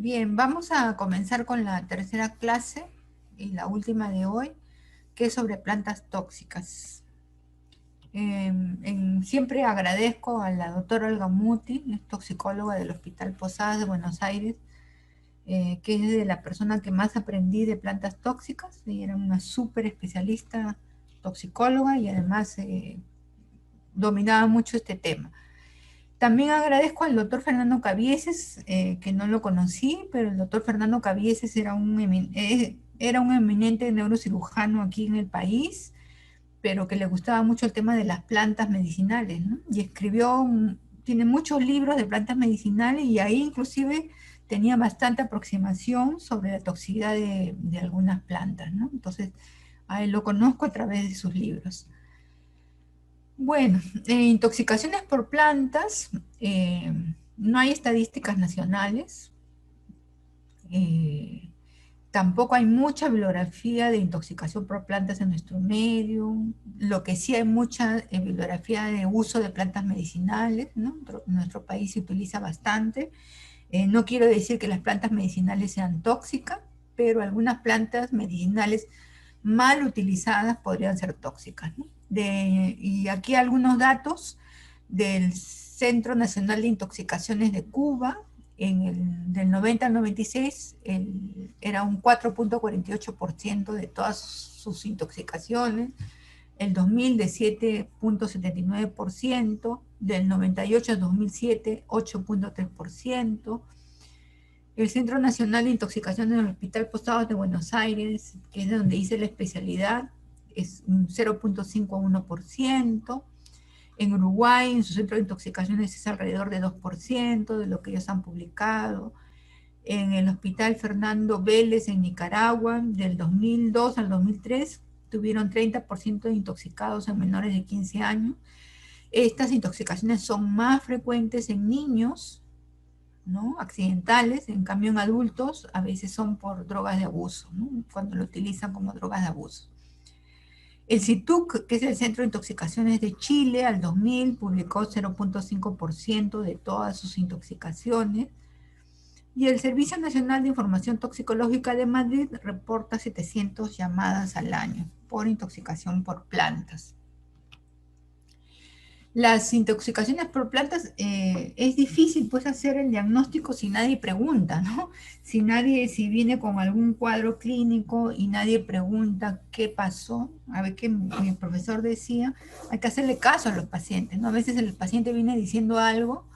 Bien, vamos a comenzar con la tercera clase y la última de hoy, que es sobre plantas tóxicas. Siempre agradezco a la doctora Olga Muti, es toxicóloga del Hospital Posadas de Buenos Aires, que es de la persona que más aprendí de plantas tóxicas, y era una súper especialista toxicóloga y además dominaba mucho este tema. También agradezco al doctor Fernando Cabieses, que no lo conocí, pero el doctor Fernando Cabieses era un eminente neurocirujano aquí en el país, pero que le gustaba mucho el tema de las plantas medicinales, ¿no? Y tiene muchos libros de plantas medicinales y ahí inclusive tenía bastante aproximación sobre la toxicidad de algunas plantas, ¿no? Entonces, a él lo conozco a través de sus libros. Bueno, intoxicaciones por plantas, eh, no hay estadísticas nacionales, eh, tampoco hay mucha bibliografía de intoxicación por plantas en nuestro medio, lo que sí hay mucha bibliografía de uso de plantas medicinales, ¿no? En nuestro país se utiliza bastante. No quiero decir que las plantas medicinales sean tóxicas, pero algunas plantas medicinales mal utilizadas podrían ser tóxicas, ¿no? Y aquí algunos datos del Centro Nacional de Intoxicaciones de Cuba. Del 90 al 96 era un 4,48% de todas sus intoxicaciones, el 2000 de 7,79%, del 98 al 2007 8,3%. El Centro Nacional de Intoxicación del Hospital Posadas de Buenos Aires, que es de donde hice la especialidad, es un 0,51%. En Uruguay, en su centro de intoxicaciones es alrededor de 2% de lo que ellos han publicado. En el Hospital Fernando Vélez en Nicaragua, del 2002 al 2003, tuvieron 30% de intoxicados en menores de 15 años. Estas intoxicaciones son más frecuentes en niños, ¿no? Accidentales, en cambio en adultos a veces son por drogas de abuso, ¿no? Cuando lo utilizan como drogas de abuso. El CITUC, que es el Centro de Intoxicaciones de Chile, al 2000 publicó 0,5% de todas sus intoxicaciones. Y el Servicio Nacional de Información Toxicológica de Madrid reporta 700 llamadas al año por intoxicación por plantas. Las intoxicaciones por plantas, es difícil pues hacer el diagnóstico si nadie pregunta, ¿no? Si viene con algún cuadro clínico y nadie pregunta qué pasó. A ver, que mi profesor decía, hay que hacerle caso a los pacientes, ¿no? A veces el paciente viene diciendo algo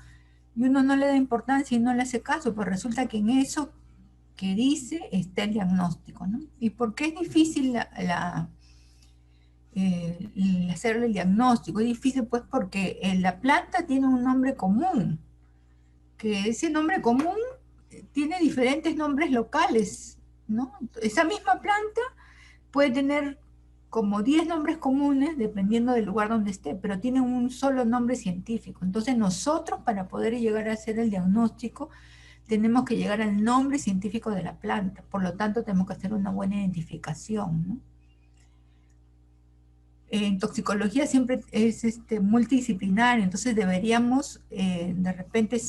y uno no le da importancia y no le hace caso, pues resulta que en eso que dice está el diagnóstico, ¿no? ¿Y por qué es difícil hacerle el diagnóstico? Es difícil pues porque la planta tiene un nombre común, que ese nombre común tiene diferentes nombres locales, ¿no? Esa misma planta puede tener como 10 nombres comunes dependiendo del lugar donde esté, pero tiene un solo nombre científico. Entonces nosotros, para poder llegar a hacer el diagnóstico, tenemos que llegar al nombre científico de la planta. Por lo tanto, tenemos que hacer una buena identificación, ¿no? En toxicología siempre es multidisciplinario, entonces deberíamos de repente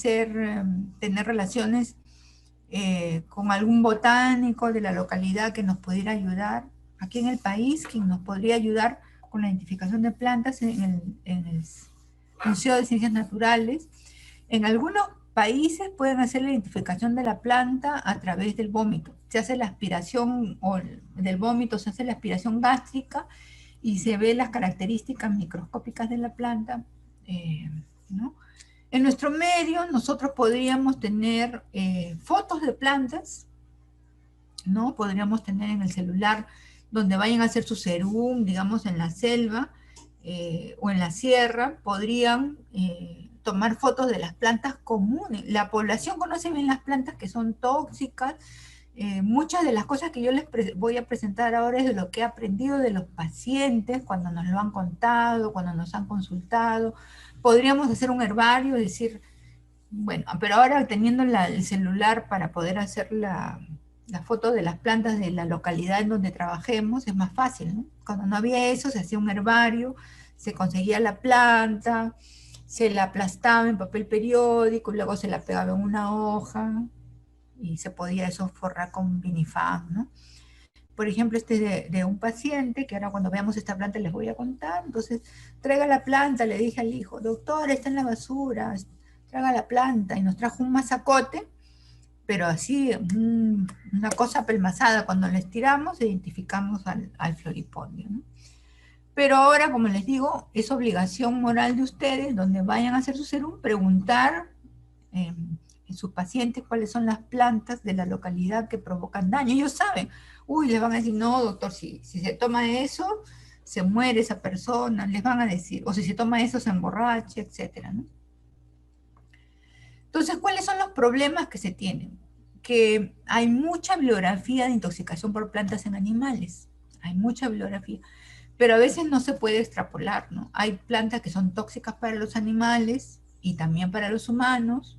tener relaciones con algún botánico de la localidad que nos pudiera ayudar, aquí en el país, quien nos podría ayudar con la identificación de plantas en el Museo de Ciencias Naturales. En algunos países pueden hacer la identificación de la planta a través del vómito. Se hace la aspiración del vómito, se hace la aspiración gástrica y se ve las características microscópicas de la planta, ¿no? En nuestro medio nosotros podríamos tener fotos de plantas, ¿no? Podríamos tener en el celular donde vayan a hacer su serum, digamos en la selva o en la sierra, podrían tomar fotos de las plantas comunes. La población conoce bien las plantas que son tóxicas. Muchas de las cosas que yo voy a presentar ahora es de lo que he aprendido de los pacientes cuando nos lo han contado, cuando nos han consultado. Podríamos hacer un herbario, decir, bueno, pero ahora teniendo el celular para poder hacer la foto de las plantas de la localidad en donde trabajemos, es más fácil, ¿no? Cuando no había eso, se hacía un herbario, se conseguía la planta, se la aplastaba en papel periódico, luego se la pegaba en una hoja, y se podía eso forrar con vinifam, ¿no? Por ejemplo, este es de un paciente, que ahora cuando veamos esta planta les voy a contar. Entonces, traiga la planta, le dije al hijo, doctor, está en la basura, traiga la planta, y nos trajo un mazacote, pero así, una cosa apelmazada. Cuando la estiramos, identificamos al floripondio, ¿no? Pero ahora, como les digo, es obligación moral de ustedes, donde vayan a hacer su serum, preguntar en sus pacientes cuáles son las plantas de la localidad que provocan daño. Ellos saben, uy, les van a decir, no, doctor, si se toma eso, se muere esa persona, les van a decir, o si se toma eso, se emborracha, etcétera, ¿no? Entonces, ¿cuáles son los problemas que se tienen? Que hay mucha bibliografía de intoxicación por plantas en animales, hay mucha bibliografía, pero a veces no se puede extrapolar, ¿no? Hay plantas que son tóxicas para los animales y también para los humanos,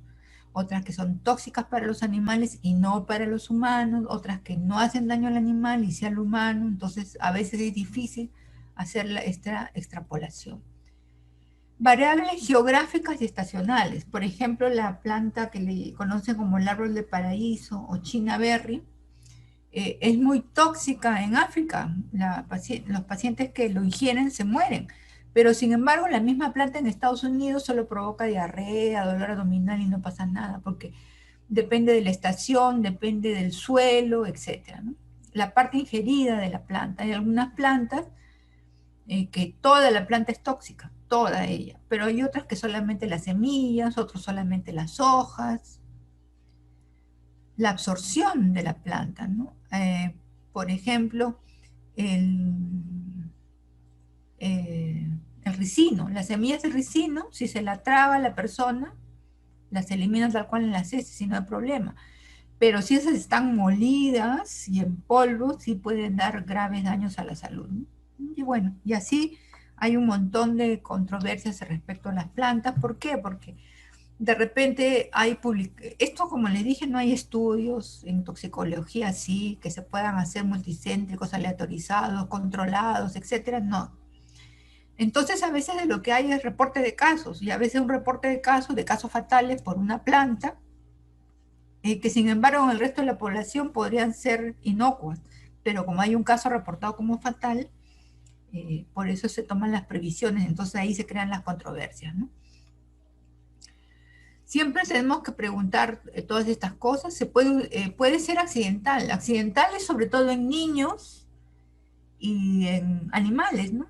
otras que son tóxicas para los animales y no para los humanos, otras que no hacen daño al animal y sí al humano. Entonces a veces es difícil hacer esta extrapolación. Variables geográficas y estacionales. Por ejemplo, la planta que le conocen como el árbol de paraíso o China berry, es muy tóxica en África. Los pacientes que lo ingieren se mueren. Pero sin embargo, la misma planta en Estados Unidos solo provoca diarrea, dolor abdominal y no pasa nada, porque depende de la estación, depende del suelo, etc., ¿no? La parte ingerida de la planta. Hay algunas plantas que toda la planta es tóxica, toda ella, pero hay otras que solamente las semillas, otros solamente las hojas. La absorción de la planta, ¿no? Por ejemplo, el, el ricino, las semillas de ricino, si se la traga la persona, las elimina tal cual en las heces, si no hay problema. Pero si esas están molidas y en polvo, sí pueden dar graves daños a la salud, ¿no? Y bueno, y así hay un montón de controversias respecto a las plantas. ¿Por qué? Porque de repente hay esto, como les dije, no hay estudios en toxicología así que se puedan hacer multicéntricos, aleatorizados, controlados, etcétera, no. Entonces a veces de lo que hay es reporte de casos, y a veces un reporte de casos fatales por una planta, que sin embargo en el resto de la población podrían ser inocuas, pero como hay un caso reportado como fatal, por eso se toman las previsiones, entonces ahí se crean las controversias, ¿no? Siempre tenemos que preguntar todas estas cosas. Puede ser accidental. Accidental es sobre todo en niños y en animales, ¿no?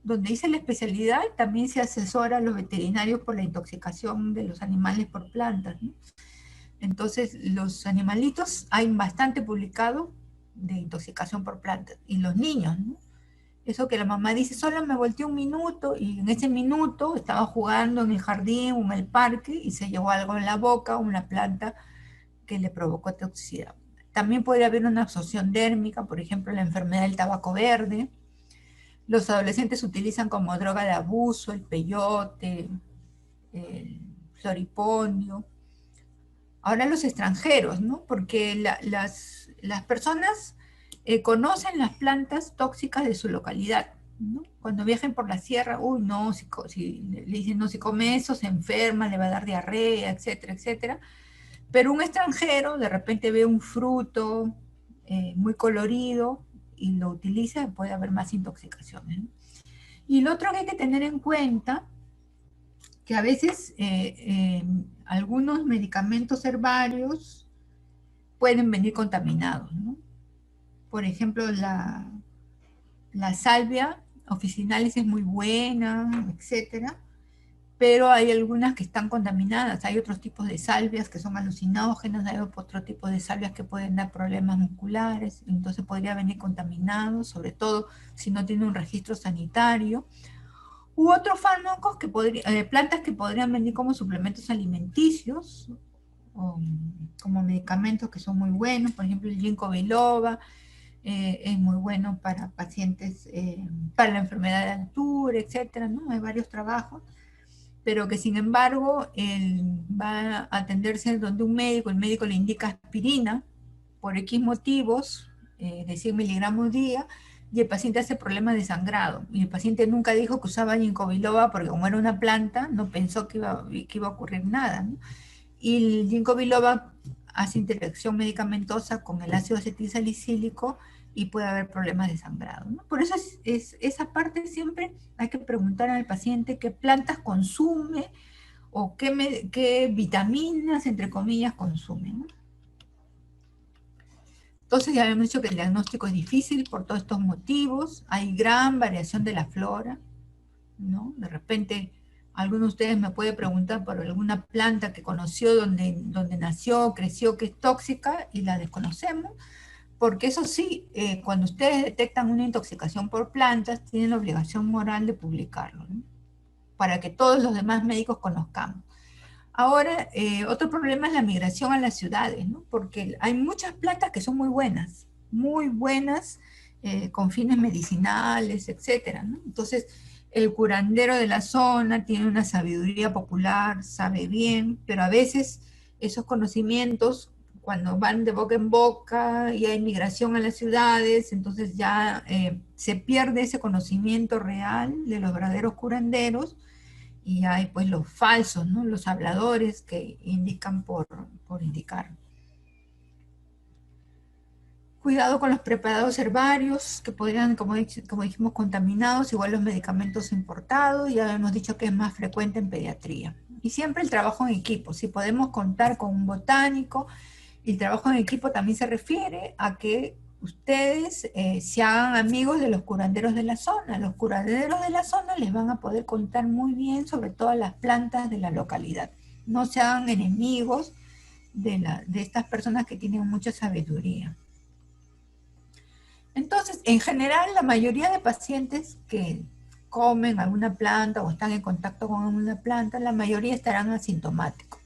Donde hice la especialidad, también se asesora a los veterinarios por la intoxicación de los animales por plantas, ¿no? Entonces, los animalitos hay bastante publicado de intoxicación por plantas. Y los niños, ¿no? Eso que la mamá dice, solo me volteé un minuto, y en ese minuto estaba jugando en el jardín o en el parque y se llevó algo en la boca, una planta que le provocó toxicidad. También podría haber una absorción dérmica, por ejemplo, la enfermedad del tabaco verde. Los adolescentes utilizan como droga de abuso el peyote, el floripondio. Ahora los extranjeros, ¿no? Porque las personas conocen las plantas tóxicas de su localidad, ¿no? Cuando viajen por la sierra, uy, no, si le dicen, no, si come eso se enferma, le va a dar diarrea, etcétera, etcétera. Pero un extranjero de repente ve un fruto muy colorido y lo utiliza, puede haber más intoxicaciones, ¿no? Y lo otro que hay que tener en cuenta, que a veces algunos medicamentos herbarios pueden venir contaminados, ¿no? Por ejemplo, la salvia officinalis es muy buena, etcétera, pero hay algunas que están contaminadas. Hay otros tipos de salvias que son alucinógenas, hay otro tipo de salvias que pueden dar problemas musculares, entonces podría venir contaminado, sobre todo si no tiene un registro sanitario. U otros fármacos plantas que podrían venir como suplementos alimenticios, o como medicamentos que son muy buenos, por ejemplo el ginkgo biloba, es muy bueno para pacientes, para la enfermedad de altura, etcétera, ¿no? Hay varios trabajos, pero que sin embargo va a atenderse donde un médico, el médico le indica aspirina por X motivos, de 100 miligramos día, y el paciente hace problemas de sangrado. Y el paciente nunca dijo que usaba ginkgo biloba porque como era una planta, no pensó que iba a ocurrir nada, ¿no? Y el ginkgo biloba hace interacción medicamentosa con el ácido acetilsalicílico y puede haber problemas de sangrado, ¿no? Por eso esa parte siempre hay que preguntar al paciente qué plantas consume o qué vitaminas, entre comillas, consume, ¿no? Entonces ya habíamos dicho que el diagnóstico es difícil por todos estos motivos, hay gran variación de la flora, ¿no? De repente, alguno de ustedes me puede preguntar por alguna planta que conoció donde nació, creció, que es tóxica y la desconocemos, porque eso sí, cuando ustedes detectan una intoxicación por plantas, tienen la obligación moral de publicarlo, ¿no? Para que todos los demás médicos conozcamos. Ahora, otro problema es la migración a las ciudades, ¿no? Porque hay muchas plantas que son muy buenas, con fines medicinales, etcétera, ¿no? Entonces, el curandero de la zona tiene una sabiduría popular, sabe bien, pero a veces esos conocimientos, cuando van de boca en boca y hay migración a las ciudades, entonces ya se pierde ese conocimiento real de los verdaderos curanderos, y hay pues los falsos, ¿no? Los habladores que indican por indicar. Cuidado con los preparados herbarios que podrían, como dijimos, contaminados, igual los medicamentos importados, ya hemos dicho que es más frecuente en pediatría. Y siempre el trabajo en equipo, si podemos contar con un botánico, el trabajo en equipo también se refiere a que ustedes se hagan amigos de los curanderos de la zona. Los curanderos de la zona les van a poder contar muy bien sobre todas las plantas de la localidad. No se hagan enemigos de estas personas que tienen mucha sabiduría. Entonces, en general, la mayoría de pacientes que comen alguna planta o están en contacto con alguna planta, la mayoría estarán asintomáticos.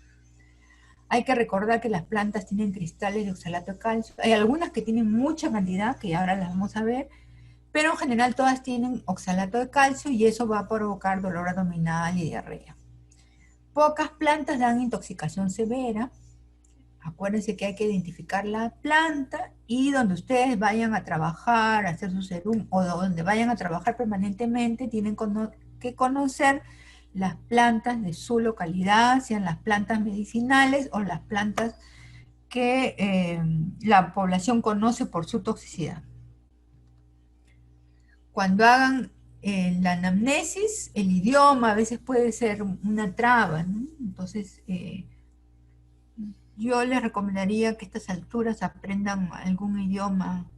Hay que recordar que las plantas tienen cristales de oxalato de calcio. Hay algunas que tienen mucha cantidad, que ahora las vamos a ver, pero en general todas tienen oxalato de calcio y eso va a provocar dolor abdominal y diarrea. Pocas plantas dan intoxicación severa. Acuérdense que hay que identificar la planta y donde ustedes vayan a trabajar, a hacer su serum o donde vayan a trabajar permanentemente, tienen que conocer las plantas de su localidad, sean las plantas medicinales o las plantas que la población conoce por su toxicidad. Cuando hagan la anamnesis, el idioma a veces puede ser una traba, ¿no? Entonces, yo les recomendaría que a estas alturas aprendan algún idioma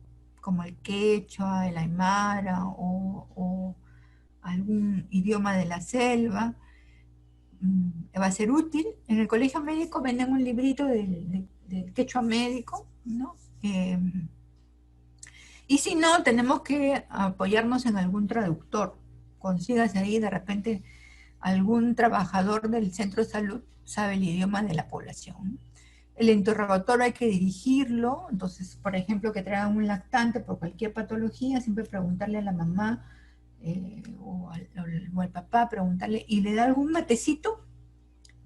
como el quechua, el aymara o algún idioma de la selva. Va a ser útil. En el colegio médico venden un librito del quechua médico, ¿no? Y si no, tenemos que apoyarnos en algún traductor. Consígase ahí de repente algún trabajador del centro de salud, sabe el idioma de la población. El interrogatorio hay que dirigirlo, entonces, por ejemplo, que traigan un lactante por cualquier patología, siempre preguntarle a la mamá o al papá, preguntarle, ¿y le da algún matecito?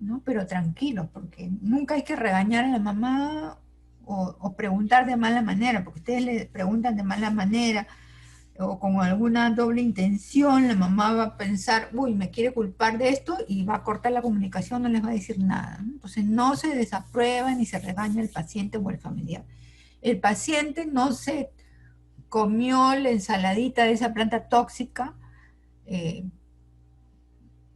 ¿No? Pero tranquilo, porque nunca hay que regañar a la mamá o preguntar de mala manera, porque ustedes le preguntan de mala manera o con alguna doble intención, la mamá va a pensar, uy, me quiere culpar de esto y va a cortar la comunicación, no les va a decir nada, ¿no? Entonces no se desaprueba ni se regaña al paciente o al familiar. El paciente no se comió la ensaladita de esa planta tóxica eh,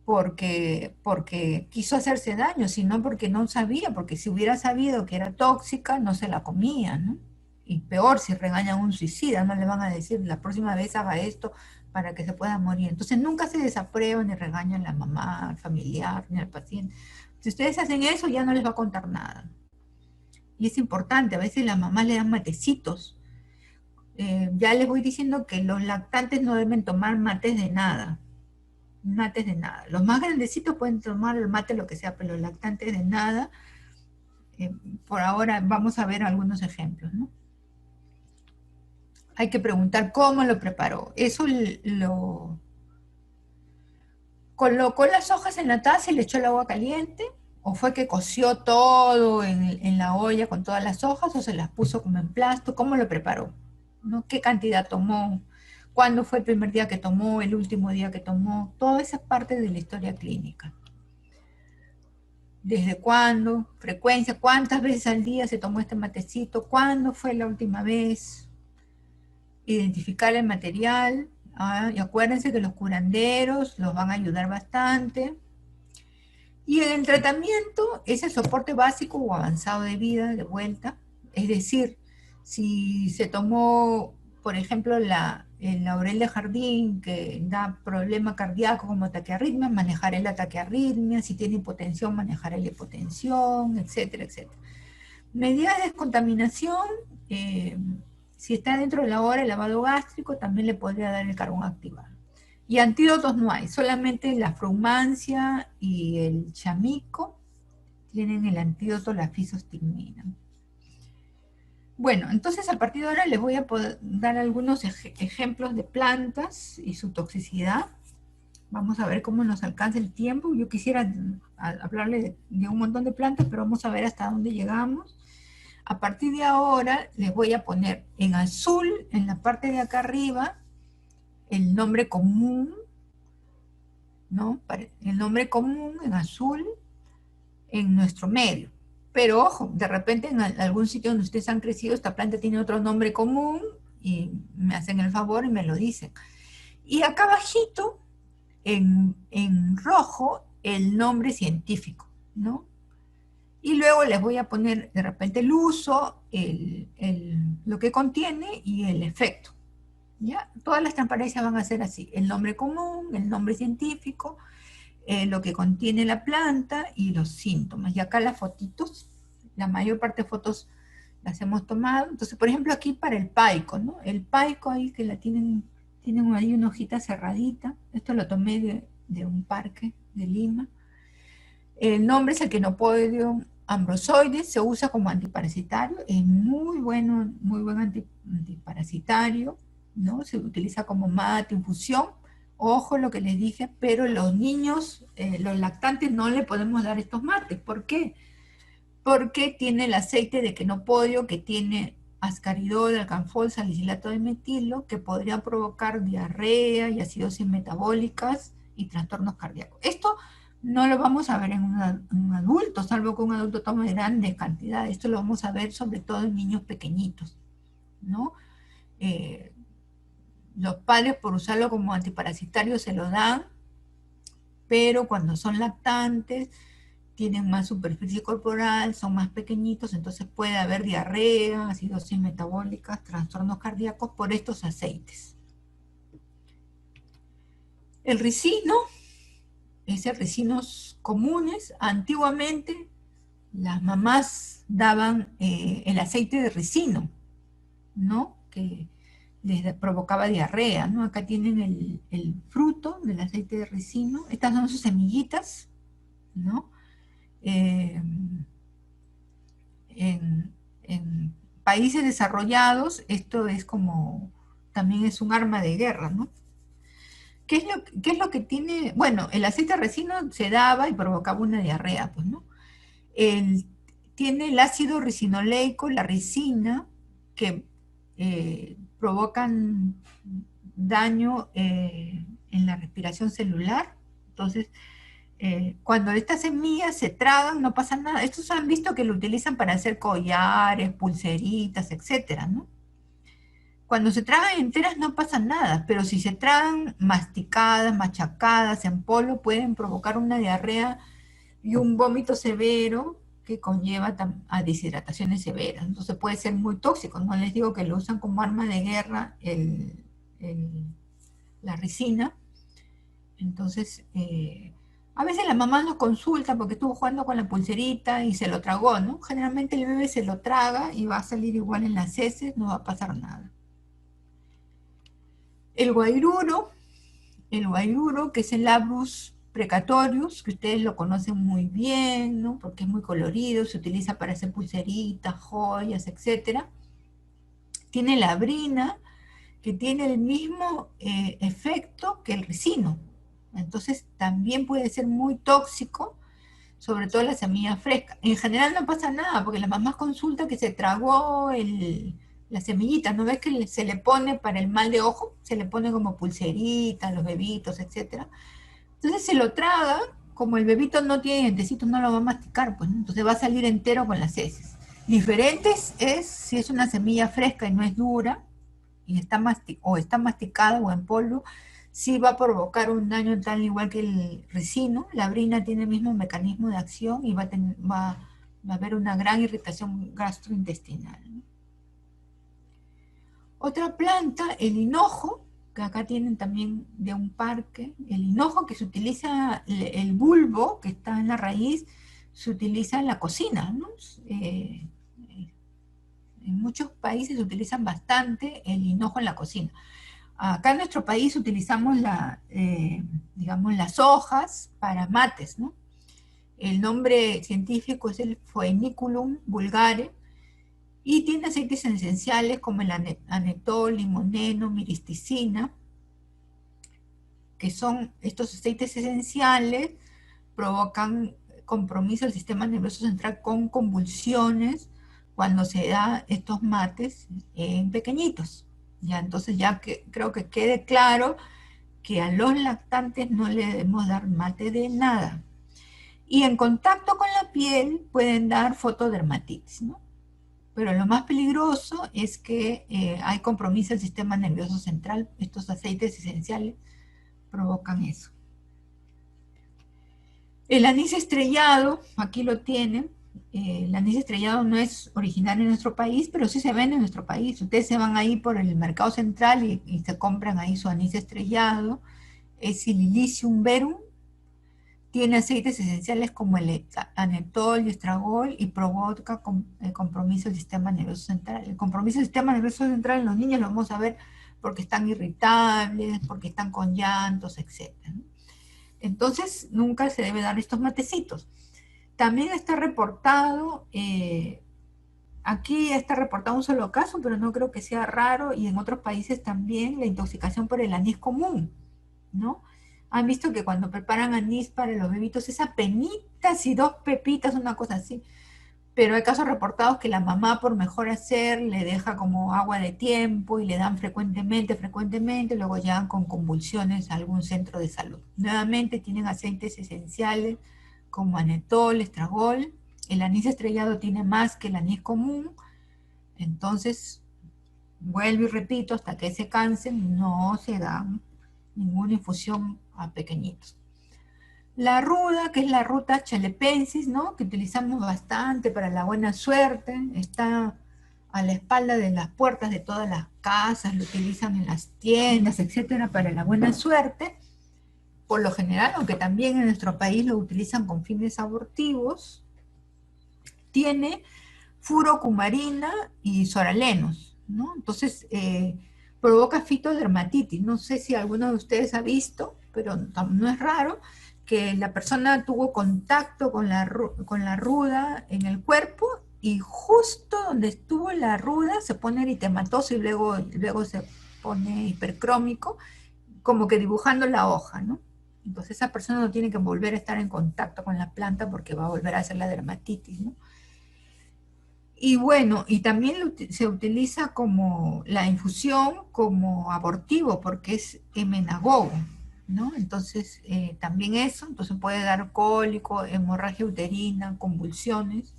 porque quiso hacerse daño, sino porque no sabía, porque si hubiera sabido que era tóxica, no se la comía, ¿no? Y peor, si regañan a un suicida, no le van a decir, la próxima vez haga esto para que se pueda morir. Entonces nunca se desaprueban ni regañan a la mamá, al familiar, ni al paciente. Si ustedes hacen eso, ya no les va a contar nada. Y es importante, a veces las mamás le dan matecitos. Ya les voy diciendo que los lactantes no deben tomar mates de nada. Mates de nada. Los más grandecitos pueden tomar el mate, lo que sea, pero los lactantes de nada. Por ahora vamos a ver algunos ejemplos, ¿no? Hay que preguntar cómo lo preparó. Eso lo colocó las hojas en la taza y le echó el agua caliente, o fue que coció todo en la olla con todas las hojas, o se las puso como en plasto, cómo lo preparó, ¿no? ¿Qué cantidad tomó? ¿Cuándo fue el primer día que tomó? ¿El último día que tomó? Toda esa parte de la historia clínica. desde cuándo, frecuencia, cuántas veces al día se tomó este matecito, cuándo fue la última vez, identificar el material, y acuérdense que los curanderos los van a ayudar bastante. Y en el tratamiento es el soporte básico o avanzado de vida de vuelta, es decir, si se tomó, por ejemplo, el laurel de jardín que da problema cardíaco como taquiarritmia, manejaré la taquiarritmia, si tiene hipotensión, manejaré la hipotensión, etcétera, etcétera. Medidas de descontaminación, si está dentro de la hora el lavado gástrico, también le podría dar el carbón activado. Y antídotos no hay, solamente la frumancia y el chamico tienen el antídoto, la fisostigmina. Bueno, entonces a partir de ahora les voy a poder dar algunos ejemplos de plantas y su toxicidad. Vamos a ver cómo nos alcanza el tiempo. Yo quisiera hablarles de un montón de plantas, pero vamos a ver hasta dónde llegamos. A partir de ahora les voy a poner en azul, en la parte de acá arriba, el nombre común, ¿no? El nombre común en azul en nuestro medio. Pero ojo, de repente en algún sitio donde ustedes han crecido, esta planta tiene otro nombre común y me hacen el favor y me lo dicen. Y acá abajito, en rojo, el nombre científico, ¿no? Y luego les voy a poner de repente el uso, lo que contiene y el efecto. ¿Ya? Todas las transparencias van a ser así, el nombre común, el nombre científico, lo que contiene la planta y los síntomas. Y acá las fotitos, la mayor parte de fotos las hemos tomado. Entonces, por ejemplo, aquí para el paico, ¿no? El paico ahí que la tienen ahí una hojita cerradita. Esto lo tomé de un parque de Lima. El nombre es el Quenopodium ambrosoides, se usa como antiparasitario, es muy bueno, muy buen antiparasitario, ¿no? Se utiliza como mate, infusión. Ojo lo que les dije, pero los niños, los lactantes, no le podemos dar estos mates. ¿Por qué? Porque tiene el aceite de quenopodio, que tiene ascaridol, alcanfol, salicilato de metilo, que podría provocar diarrea y acidosis metabólicas y trastornos cardíacos. Esto no lo vamos a ver en un adulto, salvo que un adulto tome grandes cantidades. Esto lo vamos a ver sobre todo en niños pequeñitos, ¿no? Los padres, por usarlo como antiparasitario, se lo dan, pero cuando son lactantes, tienen más superficie corporal, son más pequeñitos, entonces puede haber diarrea, acidosis metabólicas, trastornos cardíacos por estos aceites. El ricino, ricinos comunes. Antiguamente las mamás daban el aceite de ricino, ¿no? Que les provocaba diarrea, ¿no? Acá tienen el fruto del aceite de ricino. Estas son sus semillitas, ¿no? En países desarrollados esto es como, también es un arma de guerra, ¿no? ¿Qué es lo que tiene? Bueno, el aceite de ricino se daba y provocaba una diarrea, pues, ¿no? Tiene el ácido ricinoleico, la ricina, que provocan daño en la respiración celular. Entonces, cuando estas semillas se tragan, no pasa nada. Estos han visto que lo utilizan para hacer collares, pulseritas, etcétera, ¿no? Cuando se tragan enteras no pasa nada, pero si se tragan masticadas, machacadas, en polvo, pueden provocar una diarrea y un vómito severo que conlleva a deshidrataciones severas. Entonces puede ser muy tóxico. No les digo que lo usan como arma de guerra la ricina. Entonces, a veces la mamá nos consulta porque estuvo jugando con la pulserita y se lo tragó, ¿no? Generalmente el bebé se lo traga y va a salir igual en las heces, no va a pasar nada. El guairuro, que es el Labrus precatorius, que ustedes lo conocen muy bien, ¿no? Porque es muy colorido, se utiliza para hacer pulseritas, joyas, etc. Tiene la brina, que tiene el mismo efecto que el ricino. Entonces también puede ser muy tóxico, sobre todo la semilla fresca. En general no pasa nada, porque la mamá consulta que se tragó la semillita, ¿no ves que se le pone para el mal de ojo? Se le pone como pulserita a los bebitos, etc. Entonces se lo traga como el bebito no tiene dientecitos, no lo va a masticar, pues, ¿no? Entonces va a salir entero con las heces. Diferentes es si es una semilla fresca y no es dura, y está masticada o en polvo, sí va a provocar un daño tal igual que el ricino. La brina tiene el mismo mecanismo de acción y va a haber una gran irritación gastrointestinal, ¿no? Otra planta, el hinojo, que acá tienen también de un parque, el hinojo que se utiliza, el bulbo que está en la raíz, se utiliza en la cocina, ¿no? En muchos países se utilizan bastante el hinojo en la cocina. Acá en nuestro país utilizamos digamos, las hojas para mates, ¿no? El nombre científico es el Phoenicum vulgare y tiene aceites esenciales como el anetol, limoneno, miristicina, que son estos aceites esenciales, provocan compromiso del sistema nervioso central con convulsiones cuando se da estos mates en pequeñitos. Ya, entonces ya que creo que quede claro que a los lactantes no le debemos dar mate de nada. Y en contacto con la piel pueden dar fotodermatitis, ¿no? Pero lo más peligroso es que hay compromiso del sistema nervioso central. Estos aceites esenciales provocan eso. El anís estrellado, aquí lo tienen. El anís estrellado no es originario en nuestro país, pero sí se vende en nuestro país. Ustedes se van ahí por el mercado central y se compran ahí su anís estrellado. Es Silicium verum. Tiene aceites esenciales como el anetol y estragol y provoca compromiso del sistema nervioso central. El compromiso del sistema nervioso central en los niños lo vamos a ver porque están irritables, porque están con llantos, etc. Entonces, nunca se debe dar estos matecitos. También está reportado, aquí está reportado un solo caso, pero no creo que sea raro, y en otros países también, la intoxicación por el anís común, ¿no? Han visto que cuando preparan anís para los bebitos es apenitas y 2 pepitas, una cosa así. Pero hay casos reportados que la mamá, por mejor hacer, le deja como agua de tiempo y le dan frecuentemente, luego llegan con convulsiones a algún centro de salud. Nuevamente tienen aceites esenciales como anetol, estragol. El anís estrellado tiene más que el anís común, entonces vuelvo y repito, hasta que se cansen, no se dan ninguna infusión a pequeñitos. La ruda, que es la ruta chalepensis, ¿no? Que utilizamos bastante para la buena suerte, está a la espalda de las puertas de todas las casas, lo utilizan en las tiendas, etcétera, para la buena suerte. Por lo general, aunque también en nuestro país lo utilizan con fines abortivos, tiene furocumarina y soralenos, ¿no? Entonces, provoca fitodermatitis. No sé si alguno de ustedes ha visto, pero no es raro, que la persona tuvo contacto con la ruda en el cuerpo y justo donde estuvo la ruda se pone eritematoso y luego se pone hipercrómico, como que dibujando la hoja, ¿no? Entonces esa persona no tiene que volver a estar en contacto con la planta porque va a volver a hacer la dermatitis, ¿no? Y bueno, y también se utiliza como la infusión como abortivo porque es emenagogo, ¿no? Entonces, también eso, entonces puede dar cólico, hemorragia uterina, convulsiones.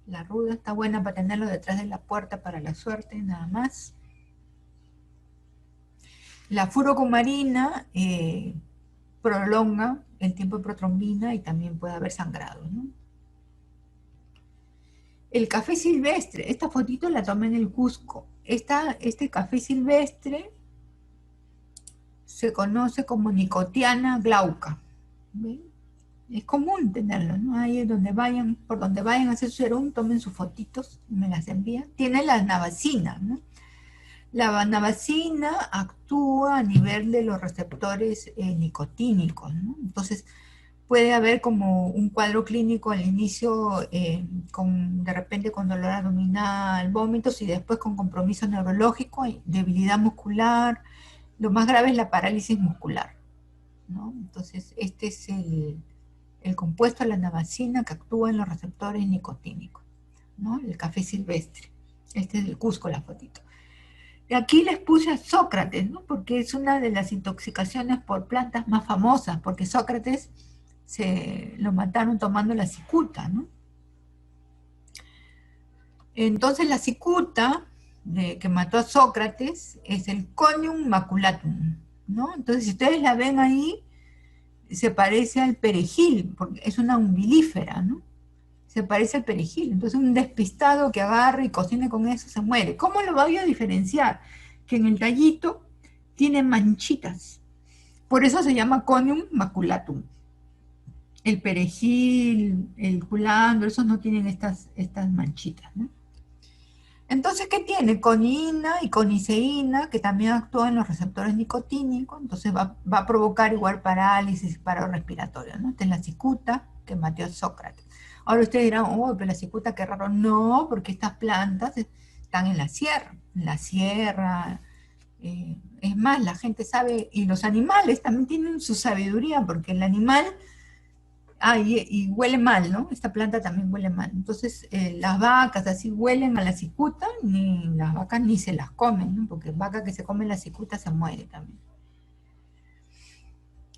La ruda está buena para tenerlo detrás de la puerta para la suerte, nada más. La furocumarina prolonga el tiempo de protrombina y también puede haber sangrado, ¿no? El café silvestre, esta fotito la tomé en el Cusco. Este café silvestre se conoce como Nicotiana glauca. ¿Ven? Es común tenerlo, ¿no? Ahí es donde vayan, por donde vayan a hacer su serum, tomen sus fotitos y me las envían. Tiene la navacina, ¿no? La navacina actúa a nivel de los receptores nicotínicos, ¿no? Entonces, puede haber como un cuadro clínico al inicio de repente con dolor abdominal, vómitos y después con compromiso neurológico, debilidad muscular. Lo más grave es la parálisis muscular, ¿no? Entonces, este es el compuesto de la navacina que actúa en los receptores nicotínicos, ¿no? El café silvestre. Este es el Cusco, la fotito. Y aquí les puse a Sócrates, ¿no? Porque es una de las intoxicaciones por plantas más famosas, porque Sócrates lo mataron tomando la cicuta, ¿no? Entonces la cicuta que mató a Sócrates es el Conium maculatum, ¿no? Entonces si ustedes la ven ahí, se parece al perejil, porque es una umbelífera, ¿no? Se parece al perejil. Entonces un despistado que agarre y cocine con eso se muere. ¿Cómo lo voy a diferenciar? Que en el tallito tiene manchitas. Por eso se llama Conium maculatum. El perejil, el culantro, esos no tienen estas manchitas, ¿no? Entonces, ¿qué tiene? Conina y coniceína, que también actúan en los receptores nicotínicos, entonces va a provocar igual parálisis, paro respiratorio, ¿no? Esta es la cicuta que mató a Sócrates. Ahora ustedes dirán, oh, pero la cicuta, qué raro. No, porque estas plantas están en la sierra. En la sierra, es más, la gente sabe, y los animales también tienen su sabiduría, porque el animal y huele mal, ¿no? Esta planta también huele mal. Entonces, las vacas así huelen a la cicuta, ni las vacas ni se las comen, ¿no? Porque vaca que se come la cicuta se muere también.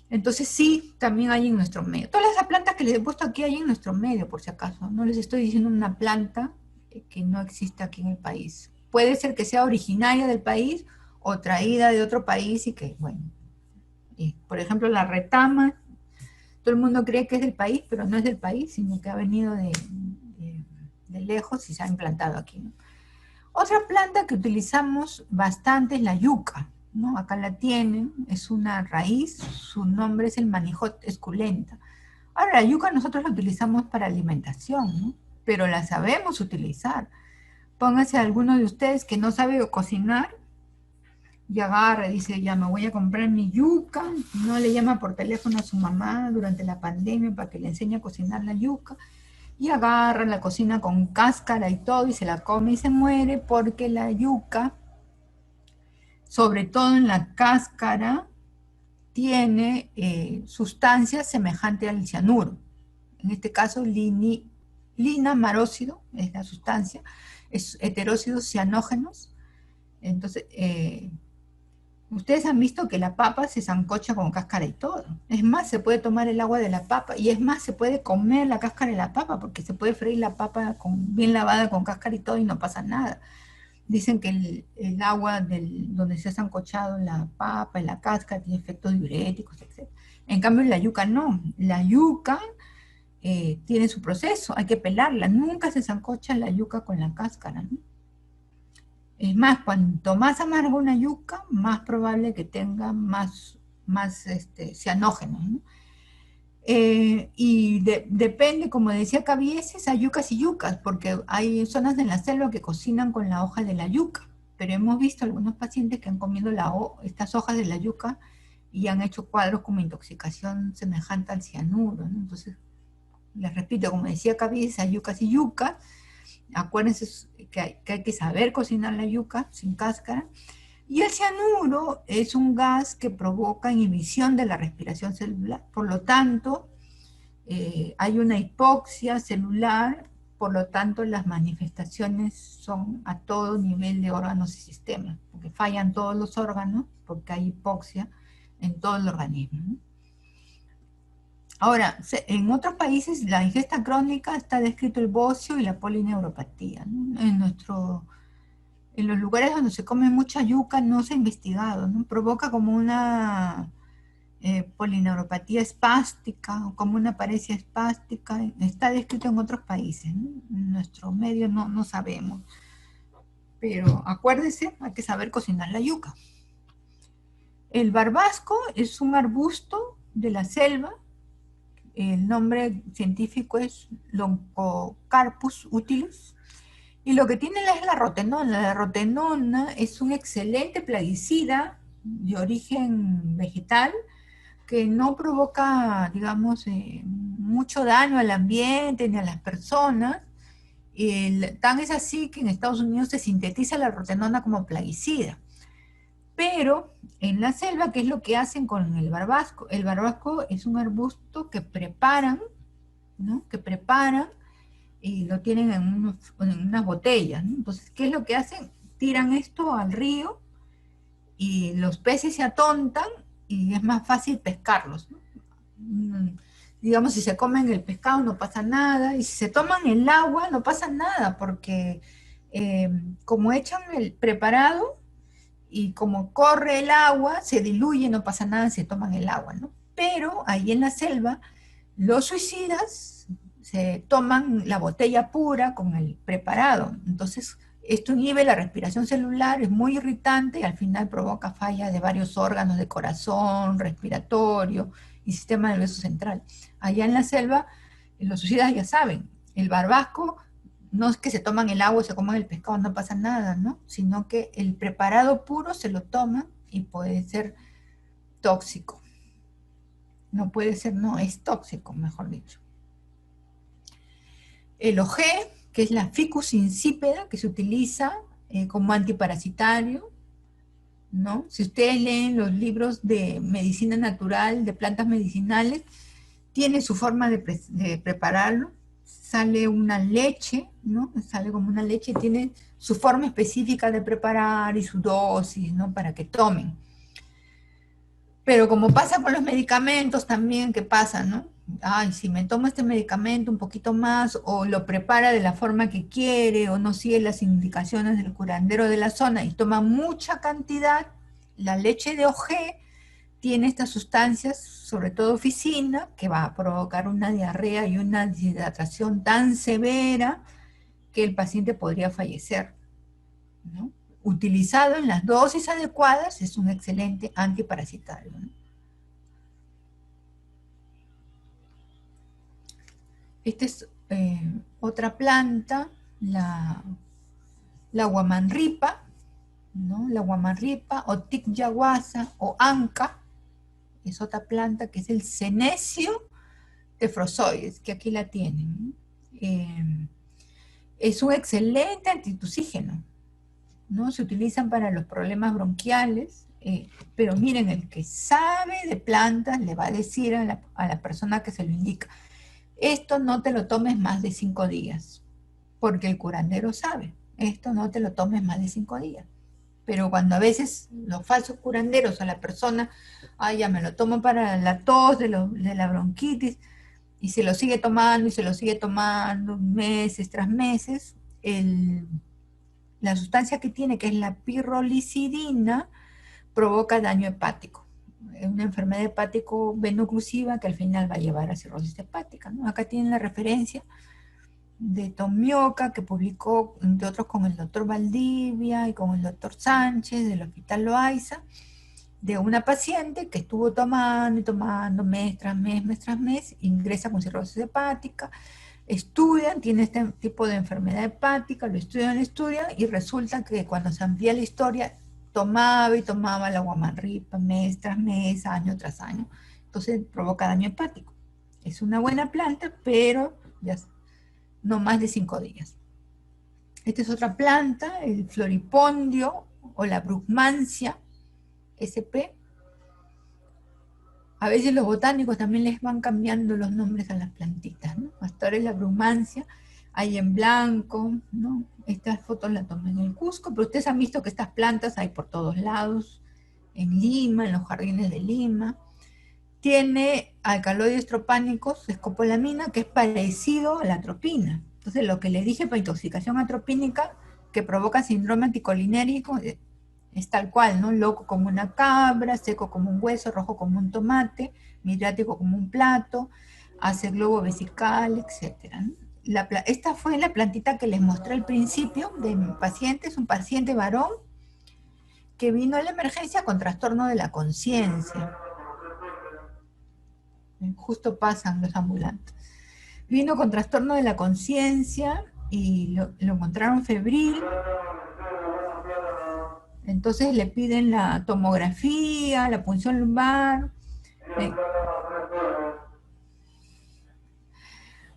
Entonces, sí, también hay en nuestro medio. Todas esas plantas que les he puesto aquí hay en nuestro medio, por si acaso. No les estoy diciendo una planta que no existe aquí en el país. Puede ser que sea originaria del país o traída de otro país y que, bueno, por ejemplo, la retama. Todo el mundo cree que es del país, pero no es del país, sino que ha venido de lejos y se ha implantado aquí, ¿no? Otra planta que utilizamos bastante es la yuca, ¿no? Acá la tienen, es una raíz, su nombre es el manijot esculenta. Ahora, la yuca nosotros la utilizamos para alimentación, ¿no? Pero la sabemos utilizar. Póngase a alguno de ustedes que no sabe cocinar y agarra y dice, ya me voy a comprar mi yuca, no le llama por teléfono a su mamá durante la pandemia para que le enseñe a cocinar la yuca, y agarra la cocina con cáscara y todo y se la come y se muere porque la yuca, sobre todo en la cáscara, tiene sustancias semejantes al cianuro. En este caso, lina marócido es la sustancia, es heterócidos cianógenos. Entonces, ustedes han visto que la papa se sancocha con cáscara y todo. Es más, se puede tomar el agua de la papa y es más, se puede comer la cáscara de la papa porque se puede freír la papa bien lavada con cáscara y todo y no pasa nada. Dicen que el agua donde se ha sancochado la papa y la cáscara tiene efectos diuréticos, etc. En cambio, la yuca no. La yuca tiene su proceso, hay que pelarla. Nunca se sancocha la yuca con la cáscara, ¿no? Es más, cuanto más amarga una yuca, más probable que tenga más cianógenos, ¿no? Y depende, como decía Cavieses, hay yucas y yucas, porque hay zonas de la selva que cocinan con la hoja de la yuca, pero hemos visto algunos pacientes que han comido estas hojas de la yuca y han hecho cuadros como intoxicación semejante al cianuro, ¿no? Entonces, les repito, como decía Cavieses, hay yucas y yucas. Acuérdense que hay que saber cocinar la yuca sin cáscara. Y el cianuro es un gas que provoca inhibición de la respiración celular. Por lo tanto, hay una hipoxia celular, por lo tanto las manifestaciones son a todo nivel de órganos y sistemas, porque fallan todos los órganos, porque hay hipoxia en todo el organismo, ¿no? Ahora, en otros países la ingesta crónica está descrito el bocio y la polineuropatía, ¿no? En los lugares donde se come mucha yuca no se ha investigado, ¿no? Provoca como una polineuropatía espástica o como una paresia espástica. Está descrito en otros países, ¿no? En nuestro medio no sabemos. Pero acuérdense, hay que saber cocinar la yuca. El barbasco es un arbusto de la selva. El nombre científico es Loncocarpus utilis. Y lo que tiene es la rotenona. La rotenona es un excelente plaguicida de origen vegetal que no provoca, digamos, mucho daño al ambiente ni a las personas. Tan es así que en Estados Unidos se sintetiza la rotenona como plaguicida. Pero en la selva, ¿qué es lo que hacen con el barbasco? El barbasco es un arbusto que preparan, ¿no? Que preparan y lo tienen en unas botellas, ¿no? Entonces, ¿qué es lo que hacen? Tiran esto al río y los peces se atontan y es más fácil pescarlos, ¿no? Digamos, si se comen el pescado no pasa nada, y si se toman el agua no pasa nada, porque eh, como echan el preparado y como corre el agua, se diluye, no pasa nada si toman el agua, ¿no? Pero ahí en la selva, los suicidas se toman la botella pura con el preparado. Entonces, esto inhibe la respiración celular, es muy irritante y al final provoca fallas de varios órganos de corazón, respiratorio y sistema nervioso central. Allá en la selva, los suicidas ya saben, el barbasco no es que se toman el agua y se coman el pescado, no pasa nada, ¿no? Sino que el preparado puro se lo toman y puede ser tóxico. No puede ser, no, es tóxico, mejor dicho. El OG, que es la Ficus insípida, que se utiliza como antiparasitario, ¿no? Si ustedes leen los libros de medicina natural, de plantas medicinales, tiene su forma de prepararlo. Sale una leche, ¿no? Sale como una leche, tiene su forma específica de preparar y su dosis, ¿no? Para que tomen. Pero como pasa con los medicamentos también, ¿qué pasa, no? Ay, si me tomo este medicamento un poquito más, o lo prepara de la forma que quiere, o no sigue las indicaciones del curandero de la zona y toma mucha cantidad, la leche de OG tiene estas sustancias, sobre todo oficina, que va a provocar una diarrea y una deshidratación tan severa que el paciente podría fallecer, ¿no? Utilizado en las dosis adecuadas es un excelente antiparasitario, ¿no? Esta es otra planta, la guamanripa, ¿no? La guamanripa o ticyahuasa o anca, es otra planta que es el senecio tefrosoides, que aquí la tienen, ¿no? Es un excelente antitusígeno, ¿no? Se utilizan para los problemas bronquiales, pero miren, el que sabe de plantas le va a decir a la persona que se lo indica, esto no te lo tomes más de 5 días, porque el curandero sabe, esto no te lo tomes más de 5 días. Pero cuando a veces los falsos curanderos a la persona, ay, ya me lo tomo para la tos, de la bronquitis, y se lo sigue tomando y se lo sigue tomando meses tras meses, la sustancia que tiene, que es la pirrolicidina, provoca daño hepático. Es una enfermedad hepático veno-oclusiva que al final va a llevar a cirrosis hepática, ¿no? Acá tienen la referencia de Tomioka, que publicó, entre otros, con el doctor Valdivia y con el doctor Sánchez del Hospital Loaiza, de una paciente que estuvo tomando y tomando mes tras mes, ingresa con cirrosis hepática, estudian, tiene este tipo de enfermedad hepática, lo estudian y resulta que cuando se amplía la historia, tomaba y tomaba la guamanripa mes tras mes, año tras año. Entonces provoca daño hepático. Es una buena planta, pero ya no más de 5 días. Esta es otra planta, el floripondio o la brugmancia sp. A veces los botánicos también les van cambiando los nombres a las plantitas, ¿no? Hasta ahora es la brumancia, hay en blanco, ¿no? Estas fotos las tomé en el Cusco, pero ustedes han visto que estas plantas hay por todos lados, en Lima, en los jardines de Lima. Tiene alcaloides tropánicos, escopolamina, que es parecido a la atropina. Entonces, lo que les dije para intoxicación atropínica, que provoca síndrome anticolinérico, es tal cual, ¿no? Loco como una cabra, seco como un hueso, rojo como un tomate, midriático como un plato, hace globo vesical, etc., ¿no? Esta fue la plantita que les mostré al principio de mi paciente, es un paciente varón que vino a la emergencia con trastorno de la conciencia. Justo pasan los ambulantes. Vino con trastorno de la conciencia y lo encontraron febril. Entonces le piden la tomografía, la punción lumbar.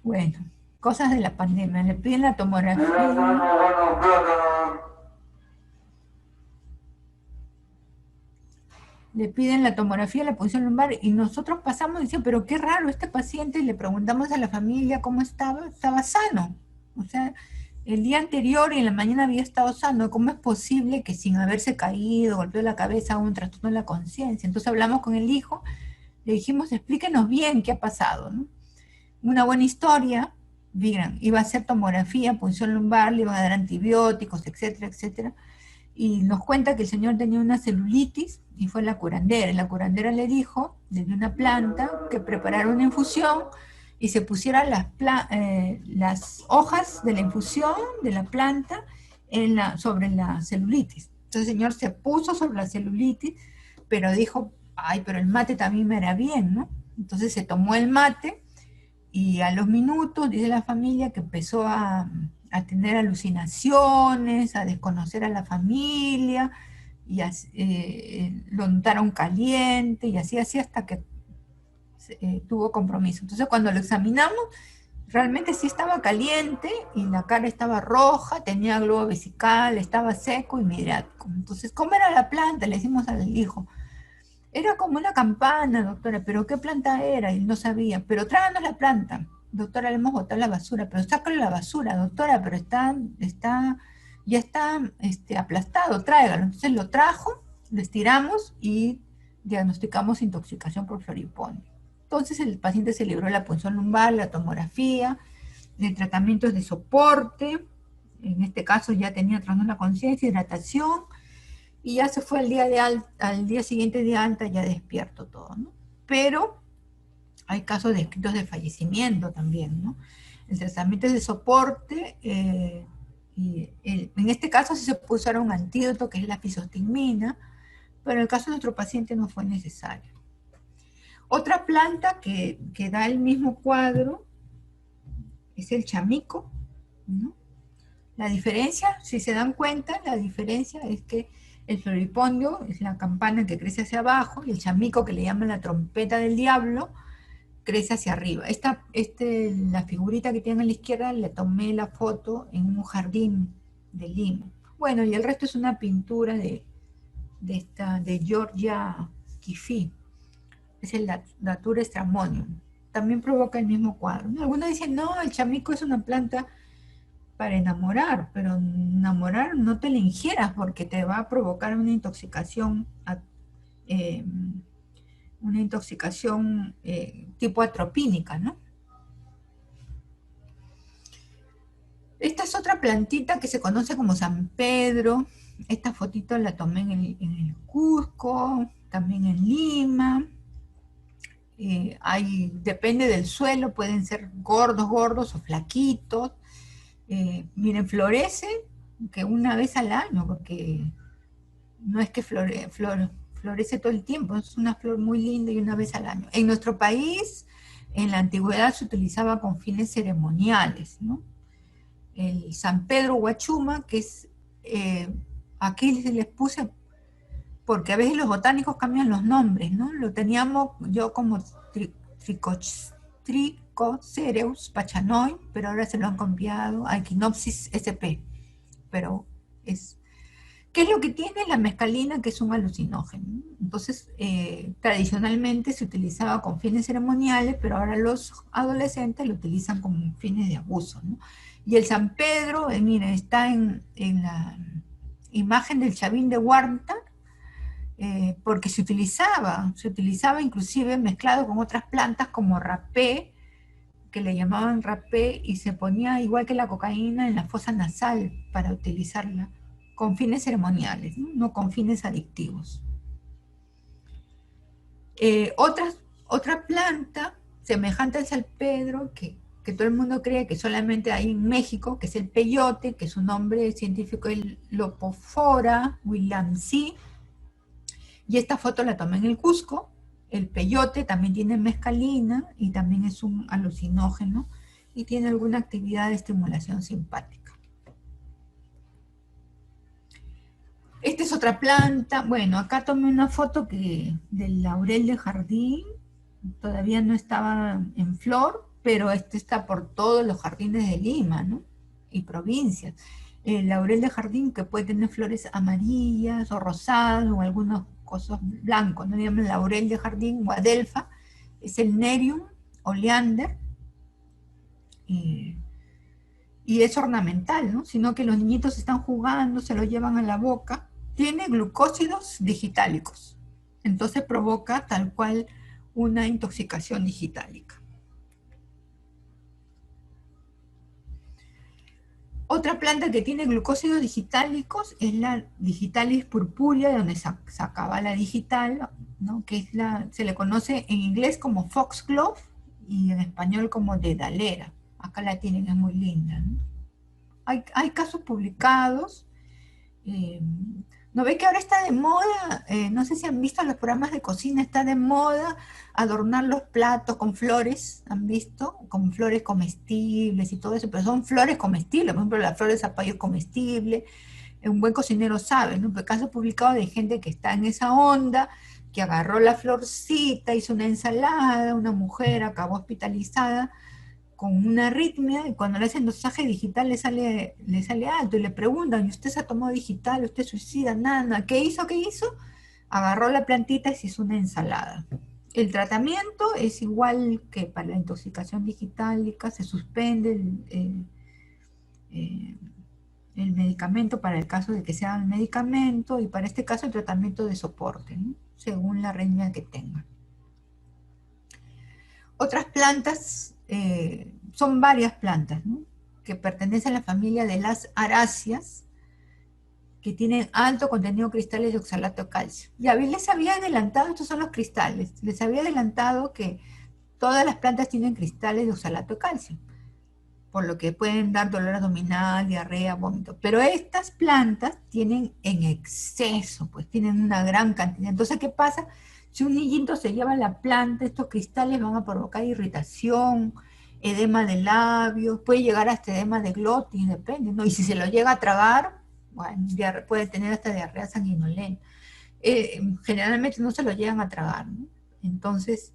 Bueno, cosas de la pandemia. Le piden la tomografía. Le piden la tomografía, la punción lumbar, y nosotros pasamos y decíamos, pero qué raro, este paciente, le preguntamos a la familia cómo estaba sano. O sea, el día anterior y en la mañana había estado sano. ¿Cómo es posible que sin haberse caído, golpeó la cabeza, un trastorno de la conciencia? Entonces hablamos con el hijo, le dijimos, explíquenos bien qué ha pasado, ¿no? una buena historia, miran, iba a hacer tomografía, punción lumbar, le iban a dar antibióticos, etcétera, etcétera, y nos cuenta que el señor tenía una celulitis y fue a la curandera. Y la curandera le dijo, desde una planta, que preparara una infusión y se pusiera las hojas de la infusión de la planta sobre la celulitis. Entonces el señor se puso sobre la celulitis, pero dijo, ay, pero el mate también me hará bien, ¿no? Entonces se tomó el mate y a los minutos, dice la familia, que empezó a tener alucinaciones, a desconocer a la familia, y lo notaron caliente, y así hasta que tuvo compromiso. Entonces cuando lo examinamos, realmente sí estaba caliente, y la cara estaba roja, tenía globo vesical, estaba seco y midriático. Entonces, ¿cómo era la planta? Le decimos al hijo. Era como una campana, doctora, pero ¿qué planta era? Y no sabía, pero tráganos la planta. Doctora, le hemos botado la basura, pero sácale la basura, doctora, pero ya está aplastado, tráigalo. Entonces lo trajo, lo estiramos y diagnosticamos intoxicación por floripondio. Entonces el paciente se libró la punción lumbar, la tomografía, de tratamientos de soporte, en este caso ya tenía trastorno de la conciencia, hidratación, y ya se fue al día siguiente de alta, ya despierto todo, ¿no? Pero hay casos descritos de fallecimiento también, ¿no? El tratamiento es de soporte, en este caso sí se puso usar un antídoto que es la fisostigmina, pero en el caso de nuestro paciente no fue necesario. Otra planta que da el mismo cuadro es el chamico, ¿no? La diferencia, si se dan cuenta, la diferencia es que el floripondio es la campana que crece hacia abajo, y el chamico, que le llaman la trompeta del diablo, crece hacia arriba. La figurita que tiene a la izquierda, le tomé la foto en un jardín de Lima. Bueno, y el resto es una pintura de Georgia Kifi. Es el Datura stramonium. También provoca el mismo cuadro, ¿no? Algunos dicen, no, el chamico es una planta para enamorar, pero enamorar no te la ingieras porque te va a provocar una intoxicación, eh, tipo atropínica, ¿no? Esta es otra plantita que se conoce como San Pedro. Esta fotito la tomé en el Cusco, también en Lima. Depende del suelo, pueden ser gordos o flaquitos. Miren, florece que una vez al año, porque no es que florece todo el tiempo, es una flor muy linda y una vez al año. En nuestro país, en la antigüedad se utilizaba con fines ceremoniales, ¿no? El San Pedro Huachuma, que es, aquí les puse, porque a veces los botánicos cambian los nombres, ¿no? Lo teníamos yo como Trichocereus pachanoi, pero ahora se lo han cambiado a Echinopsis sp. Pero ¿qué es lo que tiene la mescalina? Que es un alucinógeno. Entonces, tradicionalmente se utilizaba con fines ceremoniales, pero ahora los adolescentes lo utilizan con fines de abuso, ¿no? Y el San Pedro, miren, está en la imagen del Chavín de Huarta, porque se utilizaba inclusive mezclado con otras plantas como rapé, que le llamaban rapé, y se ponía igual que la cocaína en la fosa nasal para utilizarla con fines ceremoniales, no con fines adictivos. Otra planta semejante al San Pedro, que todo el mundo cree que solamente hay en México, que es el peyote, que su nombre científico es Lophophora williamsi, y esta foto la tomé en el Cusco. El peyote también tiene mescalina y también es un alucinógeno y tiene alguna actividad de estimulación simpática. Esta es otra planta. Bueno, acá tomé una foto del laurel de jardín. Todavía no estaba en flor, pero este está por todos los jardines de Lima, ¿no? Y provincias. El laurel de jardín, que puede tener flores amarillas o rosadas o algunos cosas blancos, ¿no? Llaman laurel de jardín o adelfa. Es el Nerium oleander. Y es ornamental, ¿no? Sino que los niñitos están jugando, se lo llevan a la boca. Tiene glucósidos digitálicos, entonces provoca tal cual una intoxicación digitálica. Otra planta que tiene glucósidos digitálicos es la Digitalis purpurea, de donde sacaba la digital, ¿no? Que es se le conoce en inglés como foxglove y en español como dedalera. Acá la tienen, es muy linda, ¿no? Hay casos publicados. eh, ¿No ve que ahora está de moda? No sé si han visto los programas de cocina, está de moda adornar los platos con flores, ¿han visto? Con flores comestibles y todo eso, pero son flores comestibles, por ejemplo, la flor de zapallo es comestible, un buen cocinero sabe, ¿no? Pero casos publicados de gente que está en esa onda, que agarró la florcita, hizo una ensalada, una mujer acabó hospitalizada con una arritmia, y cuando le hacen dosaje digital le sale alto, y le preguntan, ¿y usted se ha tomado digital? ¿Usted suicida? Nada. ¿Qué hizo? ¿Qué hizo? Agarró la plantita y se hizo una ensalada. El tratamiento es igual que para la intoxicación digitálica, se suspende el medicamento para el caso de que sea el medicamento, y para este caso el tratamiento de soporte, ¿no? Según la arritmia que tenga. Otras plantas, son varias plantas, ¿no? Que pertenecen a la familia de las aráceas, que tienen alto contenido de cristales de oxalato de calcio. Ya les había adelantado, estos son los cristales, les había adelantado que todas las plantas tienen cristales de oxalato de calcio, por lo que pueden dar dolor abdominal, diarrea, vómito. Pero estas plantas tienen en exceso, pues tienen una gran cantidad. Entonces, ¿qué pasa? Si un niñito se lleva la planta, estos cristales van a provocar irritación, edema de labios, puede llegar hasta edema de glotis, depende, ¿no? Y si se lo llega a tragar, bueno, puede tener hasta diarrea sanguinolenta. Generalmente no se lo llegan a tragar, ¿no? Entonces,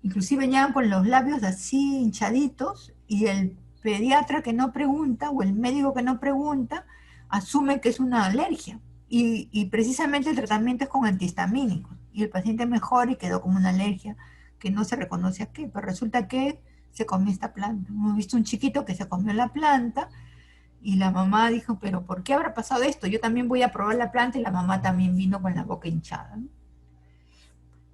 inclusive llegan con los labios así hinchaditos, y el pediatra que no pregunta o el médico que no pregunta asume que es una alergia. Y precisamente el tratamiento es con antihistamínicos. Y el paciente mejora y quedó como una alergia que no se reconoce a qué, pero resulta que se comió esta planta. Hemos visto un chiquito que se comió la planta y la mamá dijo, pero ¿por qué habrá pasado esto? Yo también voy a probar la planta, y la mamá también vino con la boca hinchada, ¿no?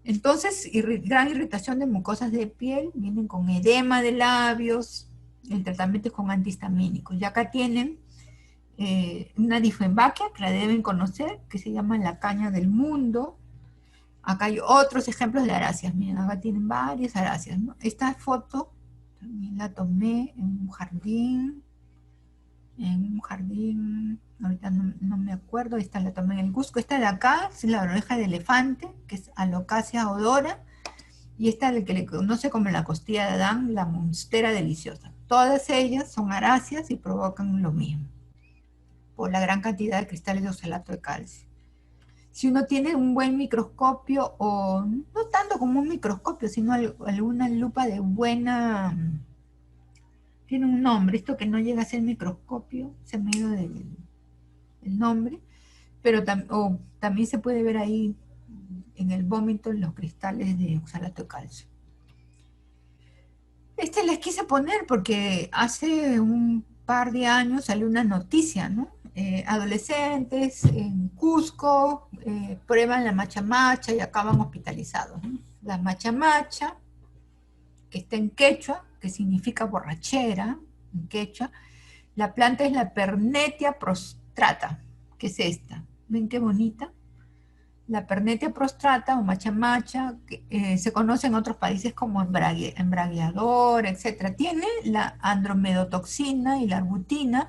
Entonces, gran irritación de mucosas de piel, vienen con edema de labios, el tratamiento es con antihistamínicos. Y acá tienen una difenbaquia que la deben conocer, que se llama la caña del mundo. Acá hay otros ejemplos de aráceas, miren, acá tienen varias aráceas, ¿no? Esta foto también la tomé en un jardín, ahorita no me acuerdo, esta la tomé en el Cusco. Esta de acá es la oreja de elefante, que es Alocasia odora, y esta de que le conoce como la costilla de Adán, la monstera deliciosa. Todas ellas son aráceas y provocan lo mismo, por la gran cantidad de cristales de oxalato de calcio. Si uno tiene un buen microscopio, o no tanto como un microscopio, sino alguna lupa de buena, tiene un nombre, esto que no llega a ser microscopio, se me ha ido el nombre, pero también se puede ver ahí en el vómito los cristales de oxalato de calcio. Este les quise poner porque hace un par de años salió una noticia, ¿no? Adolescentes en Cusco prueban la macha macha y acaban hospitalizados, ¿no? La macha macha, que está en quechua, que significa borrachera, en quechua. La planta es la Pernetia prostrata, que es esta. ¿Ven qué bonita? La Pernetia prostrata o macha macha, que se conoce en otros países como embragueador, etc. Tiene la andromedotoxina y la arbutina,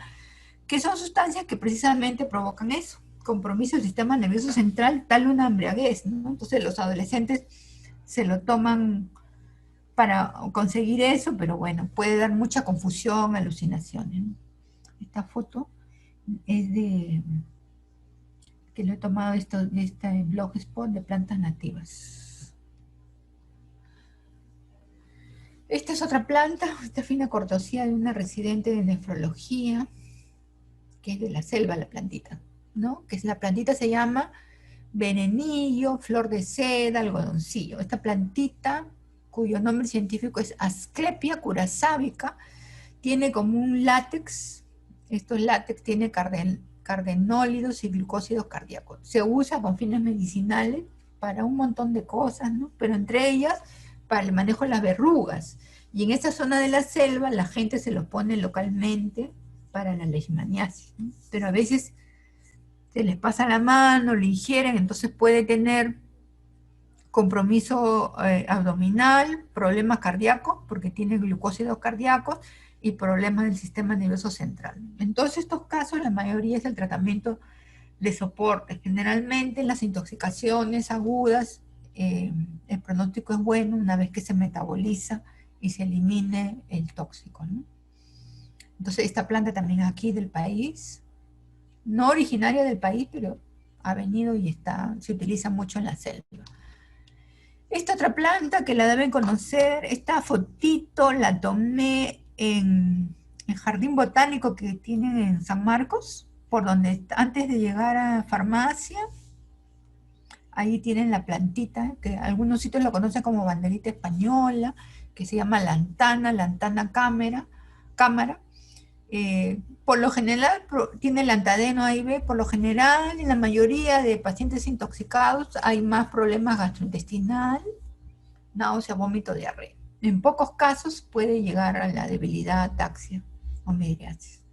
que son sustancias que precisamente provocan eso, compromiso del sistema nervioso central, tal una embriaguez, ¿no? Entonces los adolescentes se lo toman para conseguir eso, pero bueno, puede dar mucha confusión, alucinaciones, ¿no? Esta foto es que lo he tomado de este blogspot de plantas nativas. Esta es otra planta, esta fina cortosía de una residente de nefrología, que es de la selva la plantita, ¿no? Que la plantita se llama venenillo, flor de seda, algodoncillo. Esta plantita, cuyo nombre científico es Asclepia curasábica, tiene como un látex. Estos látex tiene cardenólidos y glucósidos cardíacos. Se usa con fines medicinales para un montón de cosas, ¿no? Pero entre ellas para el manejo de las verrugas. Y en esta zona de la selva la gente se lo pone localmente para la leishmaniasis, ¿no? Pero a veces se les pasa la mano, lo ingieren, entonces puede tener compromiso abdominal, problemas cardíacos, porque tiene glucósidos cardíacos y problemas del sistema nervioso central. En todos estos casos, la mayoría es el tratamiento de soporte. Generalmente en las intoxicaciones agudas, el pronóstico es bueno una vez que se metaboliza y se elimine el tóxico, ¿no? Entonces, esta planta también aquí del país, no originaria del país, pero ha venido y se utiliza mucho en la selva. Esta otra planta que la deben conocer, esta fotito la tomé en el jardín botánico que tienen en San Marcos, por donde antes de llegar a farmacia, ahí tienen la plantita, que algunos sitios lo conocen como banderita española, que se llama lantana cámara. Por lo general tiene lantadeno AIB, por lo general en la mayoría de pacientes intoxicados hay más problemas gastrointestinal, náusea, vómito, diarrea. En pocos casos puede llegar a la debilidad, ataxia o midriasis.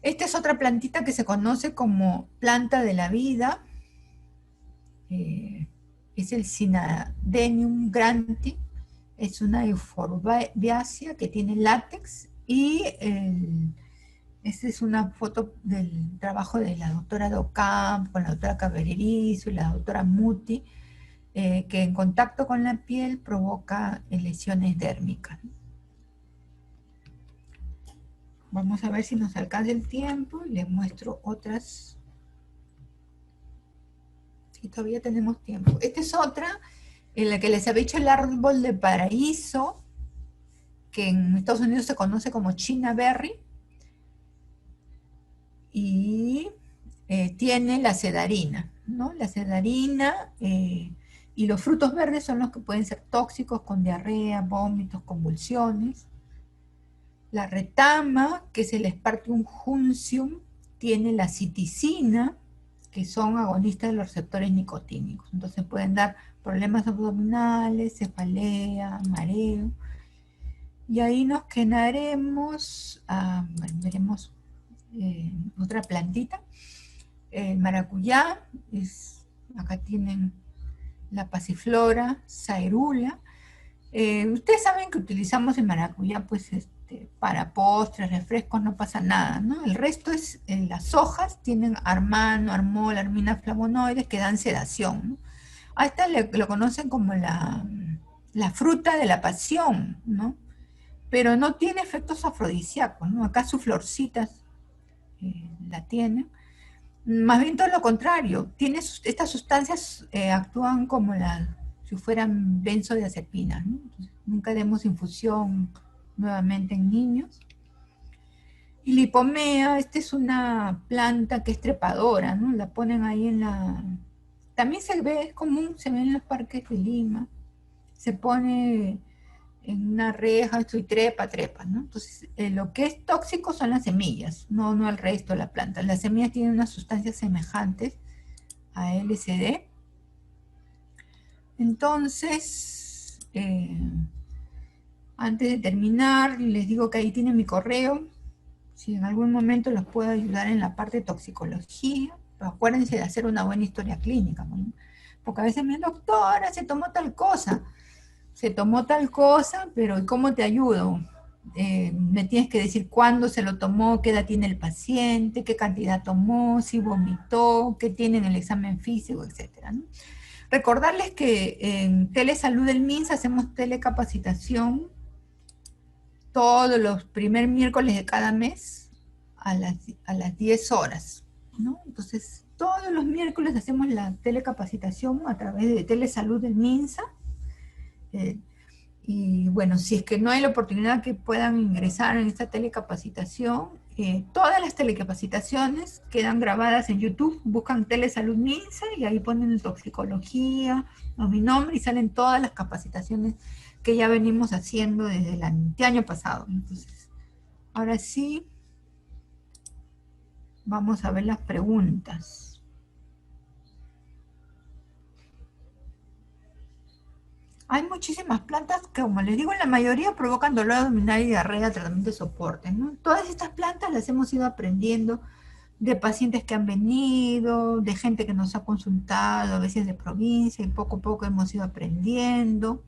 Esta es otra plantita que se conoce como planta de la vida. Es el Synadenium granti. Es una euforbiácea que tiene látex y esta es una foto del trabajo de la doctora Docamp con la doctora Cabrerizo y la doctora Muti, que en contacto con la piel provoca lesiones dérmicas. Vamos a ver si nos alcanza el tiempo y les muestro otras. Sí, todavía tenemos tiempo. Esta es otra en la que les había dicho el árbol de paraíso, que en Estados Unidos se conoce como China Berry, y tiene la cedarina, ¿no? La cedarina y los frutos verdes son los que pueden ser tóxicos con diarrea, vómitos, convulsiones. La retama, que es el Spartium juncium, tiene la citicina, que son agonistas de los receptores nicotínicos. Entonces pueden dar problemas abdominales, cefalea, mareo. Y ahí nos quedaremos, bueno, veremos otra plantita. El maracuyá, acá tienen la pasiflora, saerula. Ustedes saben que utilizamos el maracuyá pues para postres, refrescos, no pasa nada, ¿no? El resto es, las hojas tienen armano, armol, armina, flavonoides que dan sedación, ¿no? A esta lo conocen como la fruta de la pasión, ¿no? Pero no tiene efectos afrodisíacos, ¿no? Acá sus florcitas la tienen. Más bien todo lo contrario, estas sustancias actúan como si fueran benzodiazepinas, ¿no? Entonces, nunca demos infusión nuevamente en niños. Y lipomea, esta es una planta que es trepadora, ¿no? La ponen ahí también se ve, es común, se ve en los parques de Lima. Se pone en una reja, esto y trepa, ¿no? Entonces, lo que es tóxico son las semillas, no el resto de la planta. Las semillas tienen unas sustancias semejantes a LSD. Entonces, antes de terminar, les digo que ahí tienen mi correo. Si en algún momento los puedo ayudar en la parte de toxicología, pero acuérdense de hacer una buena historia clínica, ¿no? Porque a veces me dicen, doctora, se tomó tal cosa. Se tomó tal cosa, pero ¿y cómo te ayudo? Me tienes que decir cuándo se lo tomó, qué edad tiene el paciente, qué cantidad tomó, si vomitó, qué tiene en el examen físico, etcétera, ¿no? Recordarles que en Telesalud del MINSA hacemos telecapacitación todos los primer miércoles de cada mes a las 10 horas, ¿no? Entonces, todos los miércoles hacemos la telecapacitación a través de Telesalud del MINSA. Y bueno, si es que no hay la oportunidad que puedan ingresar en esta telecapacitación, todas las telecapacitaciones quedan grabadas en YouTube, buscan Telesalud MINSA y ahí ponen toxicología o mi nombre y salen todas las capacitaciones que ya venimos haciendo desde el año pasado. Entonces, ahora sí, vamos a ver las preguntas. Hay muchísimas plantas que, como les digo, la mayoría provocan dolor abdominal y diarrea, tratamiento de soporte, ¿no? Todas estas plantas las hemos ido aprendiendo de pacientes que han venido, de gente que nos ha consultado, a veces de provincia, y poco a poco hemos ido aprendiendo.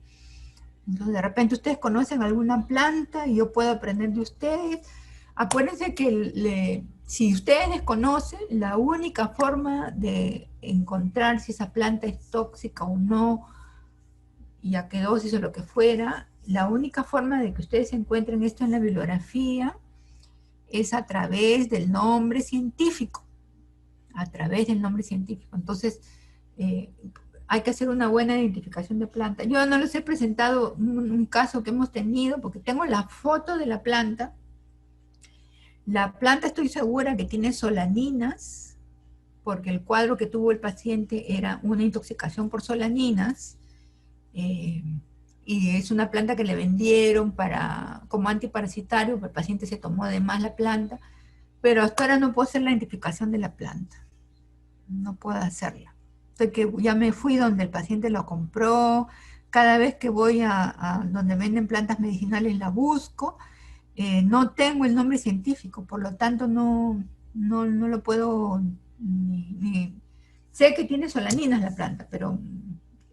Entonces, de repente ustedes conocen alguna planta y yo puedo aprender de ustedes. Acuérdense que si ustedes desconocen, la única forma de encontrar si esa planta es tóxica o no, y a qué dosis o lo que fuera, la única forma de que ustedes encuentren esto en la bibliografía es a través del nombre científico, a través del nombre científico. Entonces, eh, hay que hacer una buena identificación de planta. Yo no les he presentado un caso que hemos tenido, porque tengo la foto de la planta. La planta estoy segura que tiene solaninas, porque el cuadro que tuvo el paciente era una intoxicación por solaninas, eh, y es una planta que le vendieron como antiparasitario, pero el paciente se tomó además la planta, pero hasta ahora no puedo hacer la identificación de la planta, no puedo hacerla. Entonces que ya me fui donde el paciente lo compró, cada vez que voy a donde venden plantas medicinales la busco, no tengo el nombre científico, por lo tanto no lo puedo sé que tiene solaninas la planta, pero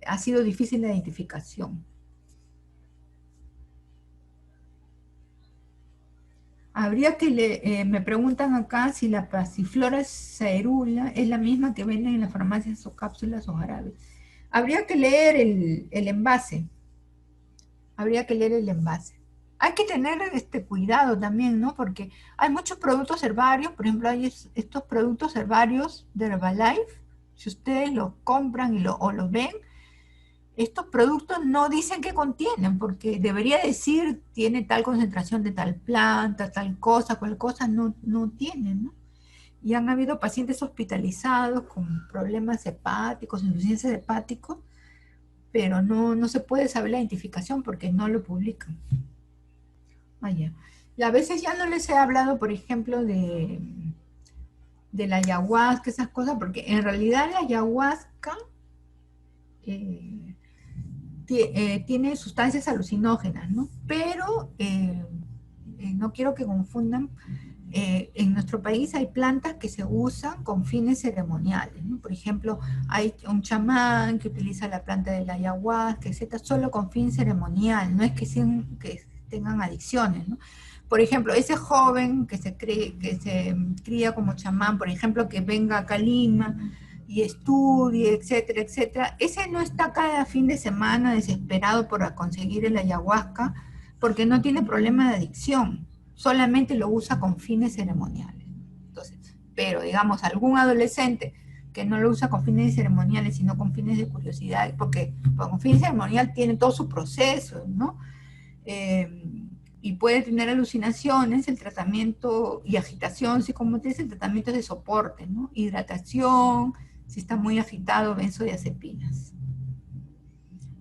ha sido difícil la identificación. Habría que, me preguntan acá si la Passiflora caerula es la misma que venden en las farmacias o cápsulas o jarabes. Habría que leer el envase. Habría que leer el envase. Hay que tener cuidado también, ¿no? Porque hay muchos productos herbarios, por ejemplo, hay estos productos herbarios de Herbalife, si ustedes los compran o los ven, estos productos no dicen qué contienen, porque debería decir tiene tal concentración de tal planta, tal cosa, cual cosa, no tienen, ¿no? Y han habido pacientes hospitalizados con problemas hepáticos, insuficiencia hepáticos, pero no se puede saber la identificación porque no lo publican. Vaya. Y a veces ya no les he hablado, por ejemplo, de la ayahuasca, esas cosas, porque en realidad la ayahuasca tiene sustancias alucinógenas, ¿no? Pero no quiero que confundan. En nuestro país hay plantas que se usan con fines ceremoniales, ¿no? Por ejemplo, hay un chamán que utiliza la planta de la ayahuasca, etcétera, solo con fin ceremonial, no es que tengan adicciones, ¿no? Por ejemplo, ese joven que se cría como chamán, por ejemplo, que venga acá a Lima y estudie, etcétera, etcétera, ese no está cada fin de semana desesperado por conseguir el ayahuasca porque no tiene problema de adicción, solamente lo usa con fines ceremoniales. Entonces, pero digamos, algún adolescente que no lo usa con fines ceremoniales, sino con fines de curiosidad, porque con fin ceremonial tiene todo su proceso, ¿no? Y puede tener alucinaciones, el tratamiento y agitación psicomotriz, el tratamiento de soporte, ¿no? Hidratación, si está muy agitado, benzodiazepinas.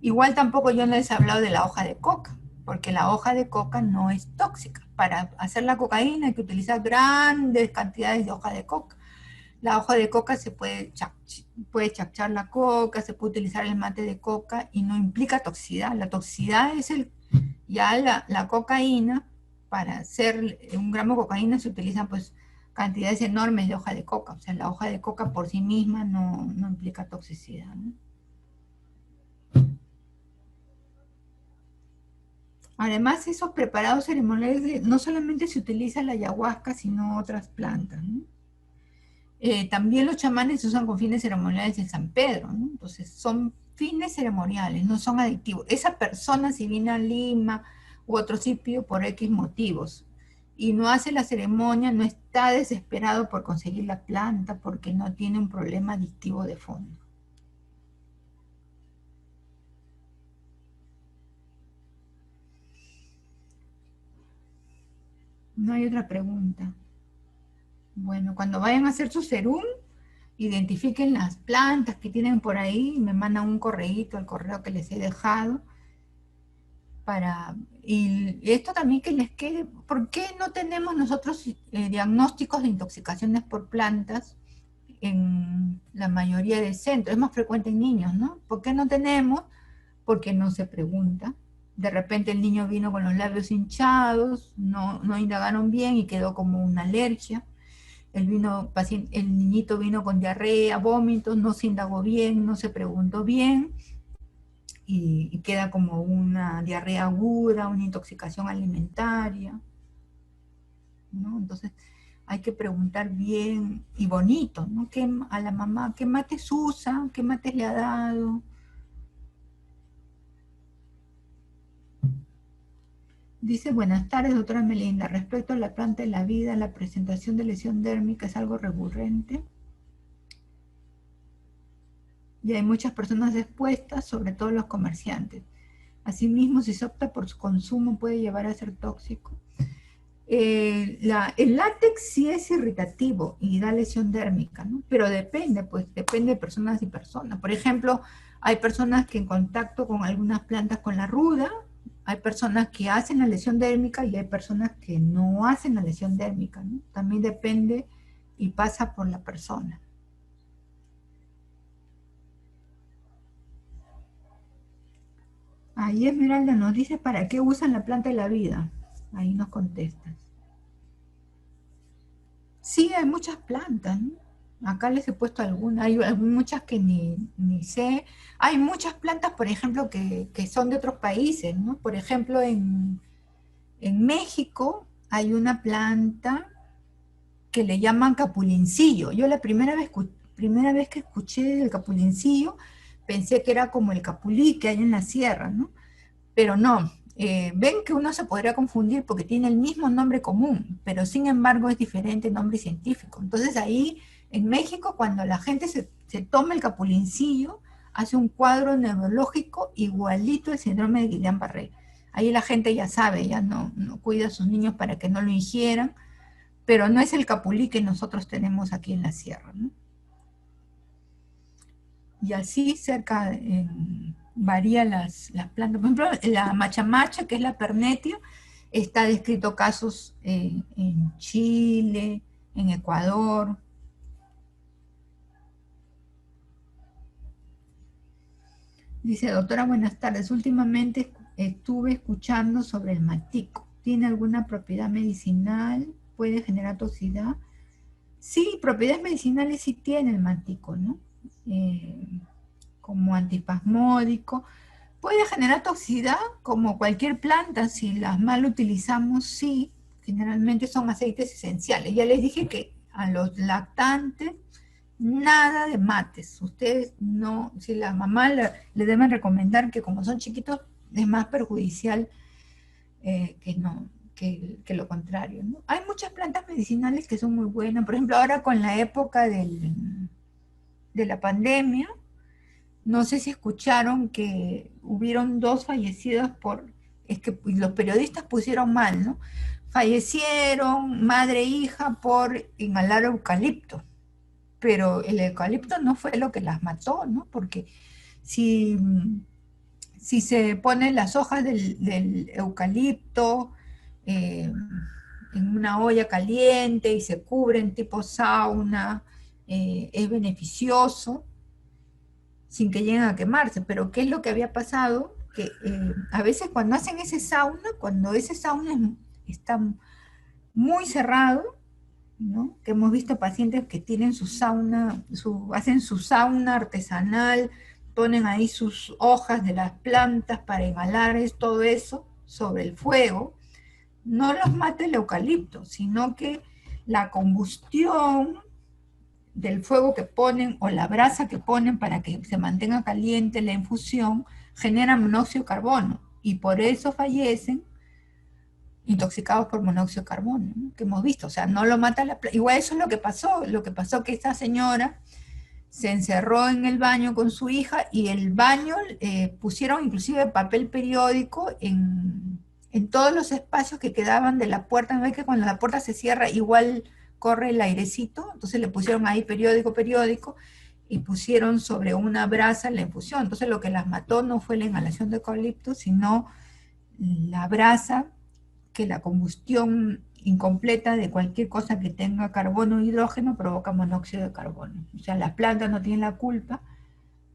Igual tampoco yo no les he hablado de la hoja de coca, porque la hoja de coca no es tóxica. Para hacer la cocaína hay que utilizar grandes cantidades de hoja de coca. La hoja de coca puede chachar la coca, se puede utilizar el mate de coca y no implica toxicidad. La toxicidad es ya la cocaína. Para hacer 1 gramo de cocaína se utilizan pues cantidades enormes de hoja de coca. O sea, la hoja de coca por sí misma no implica toxicidad, ¿no? Además, esos preparados ceremoniales no solamente se utiliza la ayahuasca, sino otras plantas, ¿no? También los chamanes se usan con fines ceremoniales en San Pedro, ¿no? Entonces, son fines ceremoniales, no son adictivos. Esa persona, si viene a Lima u otro sitio por X motivos y no hace la ceremonia, no está desesperado por conseguir la planta porque no tiene un problema adictivo de fondo. No hay otra pregunta. Bueno, cuando vayan a hacer su serum, identifiquen las plantas que tienen por ahí, me mandan un correíto al correo que les he dejado y esto también que les quede. ¿Por qué no tenemos nosotros diagnósticos de intoxicaciones por plantas en la mayoría de centros? Es más frecuente en niños, ¿no? ¿Por qué no tenemos? porque no se pregunta. De repente el niño vino con los labios hinchados, no indagaron bien y quedó como una alergia. El niñito vino con diarrea, vómitos, no se indagó bien, no se preguntó bien y queda como una diarrea aguda, una intoxicación alimentaria, ¿no? Entonces hay que preguntar bien y bonito, ¿no? A la mamá, ¿qué mates usa? ¿Qué mates le ha dado? Dice, buenas tardes, doctora Melinda. Respecto a la planta de la vida, la presentación de lesión dérmica es algo recurrente y hay muchas personas expuestas, sobre todo los comerciantes. Asimismo, si se opta por su consumo, puede llevar a ser tóxico. El látex sí es irritativo y da lesión dérmica, ¿no? Pero depende, pues depende de personas y personas. Por ejemplo, hay personas que en contacto con algunas plantas con la ruda, hay personas que hacen la lesión dérmica y hay personas que no hacen la lesión dérmica, ¿no? También depende y pasa por la persona. Ahí Esmeralda nos dice para qué usan la planta de la vida. Ahí nos contestas. Sí, hay muchas plantas, ¿no? Acá les he puesto algunas, hay muchas que ni sé. Hay muchas plantas, por ejemplo, que son de otros países, ¿no? Por ejemplo, en México hay una planta que le llaman capulincillo. Yo la primera vez que escuché el capulincillo pensé que era como el capulí que hay en la sierra, ¿no? Pero no, ven que uno se podría confundir porque tiene el mismo nombre común, pero sin embargo es diferente nombre científico. Entonces ahí en México, cuando la gente se toma el capulincillo, hace un cuadro neurológico igualito al síndrome de Guillain-Barré. Ahí la gente ya sabe, ya no cuida a sus niños para que no lo ingieran, pero no es el capulí que nosotros tenemos aquí en la sierra, ¿no? Y así cerca varía las plantas. Por ejemplo, la machamacha, que es la pernetia, está descrito casos en Chile, en Ecuador. Dice, doctora, buenas tardes. Últimamente estuve escuchando sobre el matico. ¿Tiene alguna propiedad medicinal? ¿Puede generar toxicidad? Sí, propiedades medicinales sí tiene el matico, ¿no? Como antispasmódico. Puede generar toxicidad como cualquier planta, si las mal utilizamos, sí. Generalmente son aceites esenciales. Ya les dije que a los lactantes, nada de mates. Ustedes no, si la mamá le deben recomendar que como son chiquitos, es más perjudicial que no, que lo contrario, ¿no? Hay muchas plantas medicinales que son muy buenas. Por ejemplo, ahora con la época de la pandemia, no sé si escucharon que hubieron 2 fallecidos es que los periodistas pusieron mal, ¿no? Fallecieron madre e hija por inhalar eucalipto, pero el eucalipto no fue lo que las mató, ¿no? Porque si, si se ponen las hojas del eucalipto eh, en una olla caliente y se cubren tipo sauna, es beneficioso sin que lleguen a quemarse. Pero ¿qué es lo que había pasado? Que a veces cuando hacen ese sauna, cuando ese sauna está muy cerrado, ¿no? Que hemos visto pacientes que tienen su sauna, hacen su sauna artesanal, ponen ahí sus hojas de las plantas para inhalar todo eso sobre el fuego. No los mata el eucalipto, sino que la combustión del fuego que ponen o la brasa que ponen para que se mantenga caliente la infusión genera monóxido de carbono y por eso fallecen intoxicados por monóxido de carbono, ¿no? Que hemos visto, o sea, no lo mata igual eso es lo que pasó que esta señora se encerró en el baño con su hija y el baño pusieron inclusive papel periódico en todos los espacios que quedaban de la puerta. ¿No ves que cuando la puerta se cierra igual corre el airecito? Entonces le pusieron ahí periódico y pusieron sobre una brasa la infusión. Entonces lo que las mató no fue la inhalación de eucalipto, sino la brasa, que la combustión incompleta de cualquier cosa que tenga carbono o hidrógeno provoca monóxido de carbono. O sea, las plantas no tienen la culpa,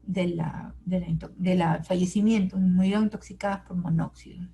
de la fallecimiento, murieron intoxicadas por monóxido.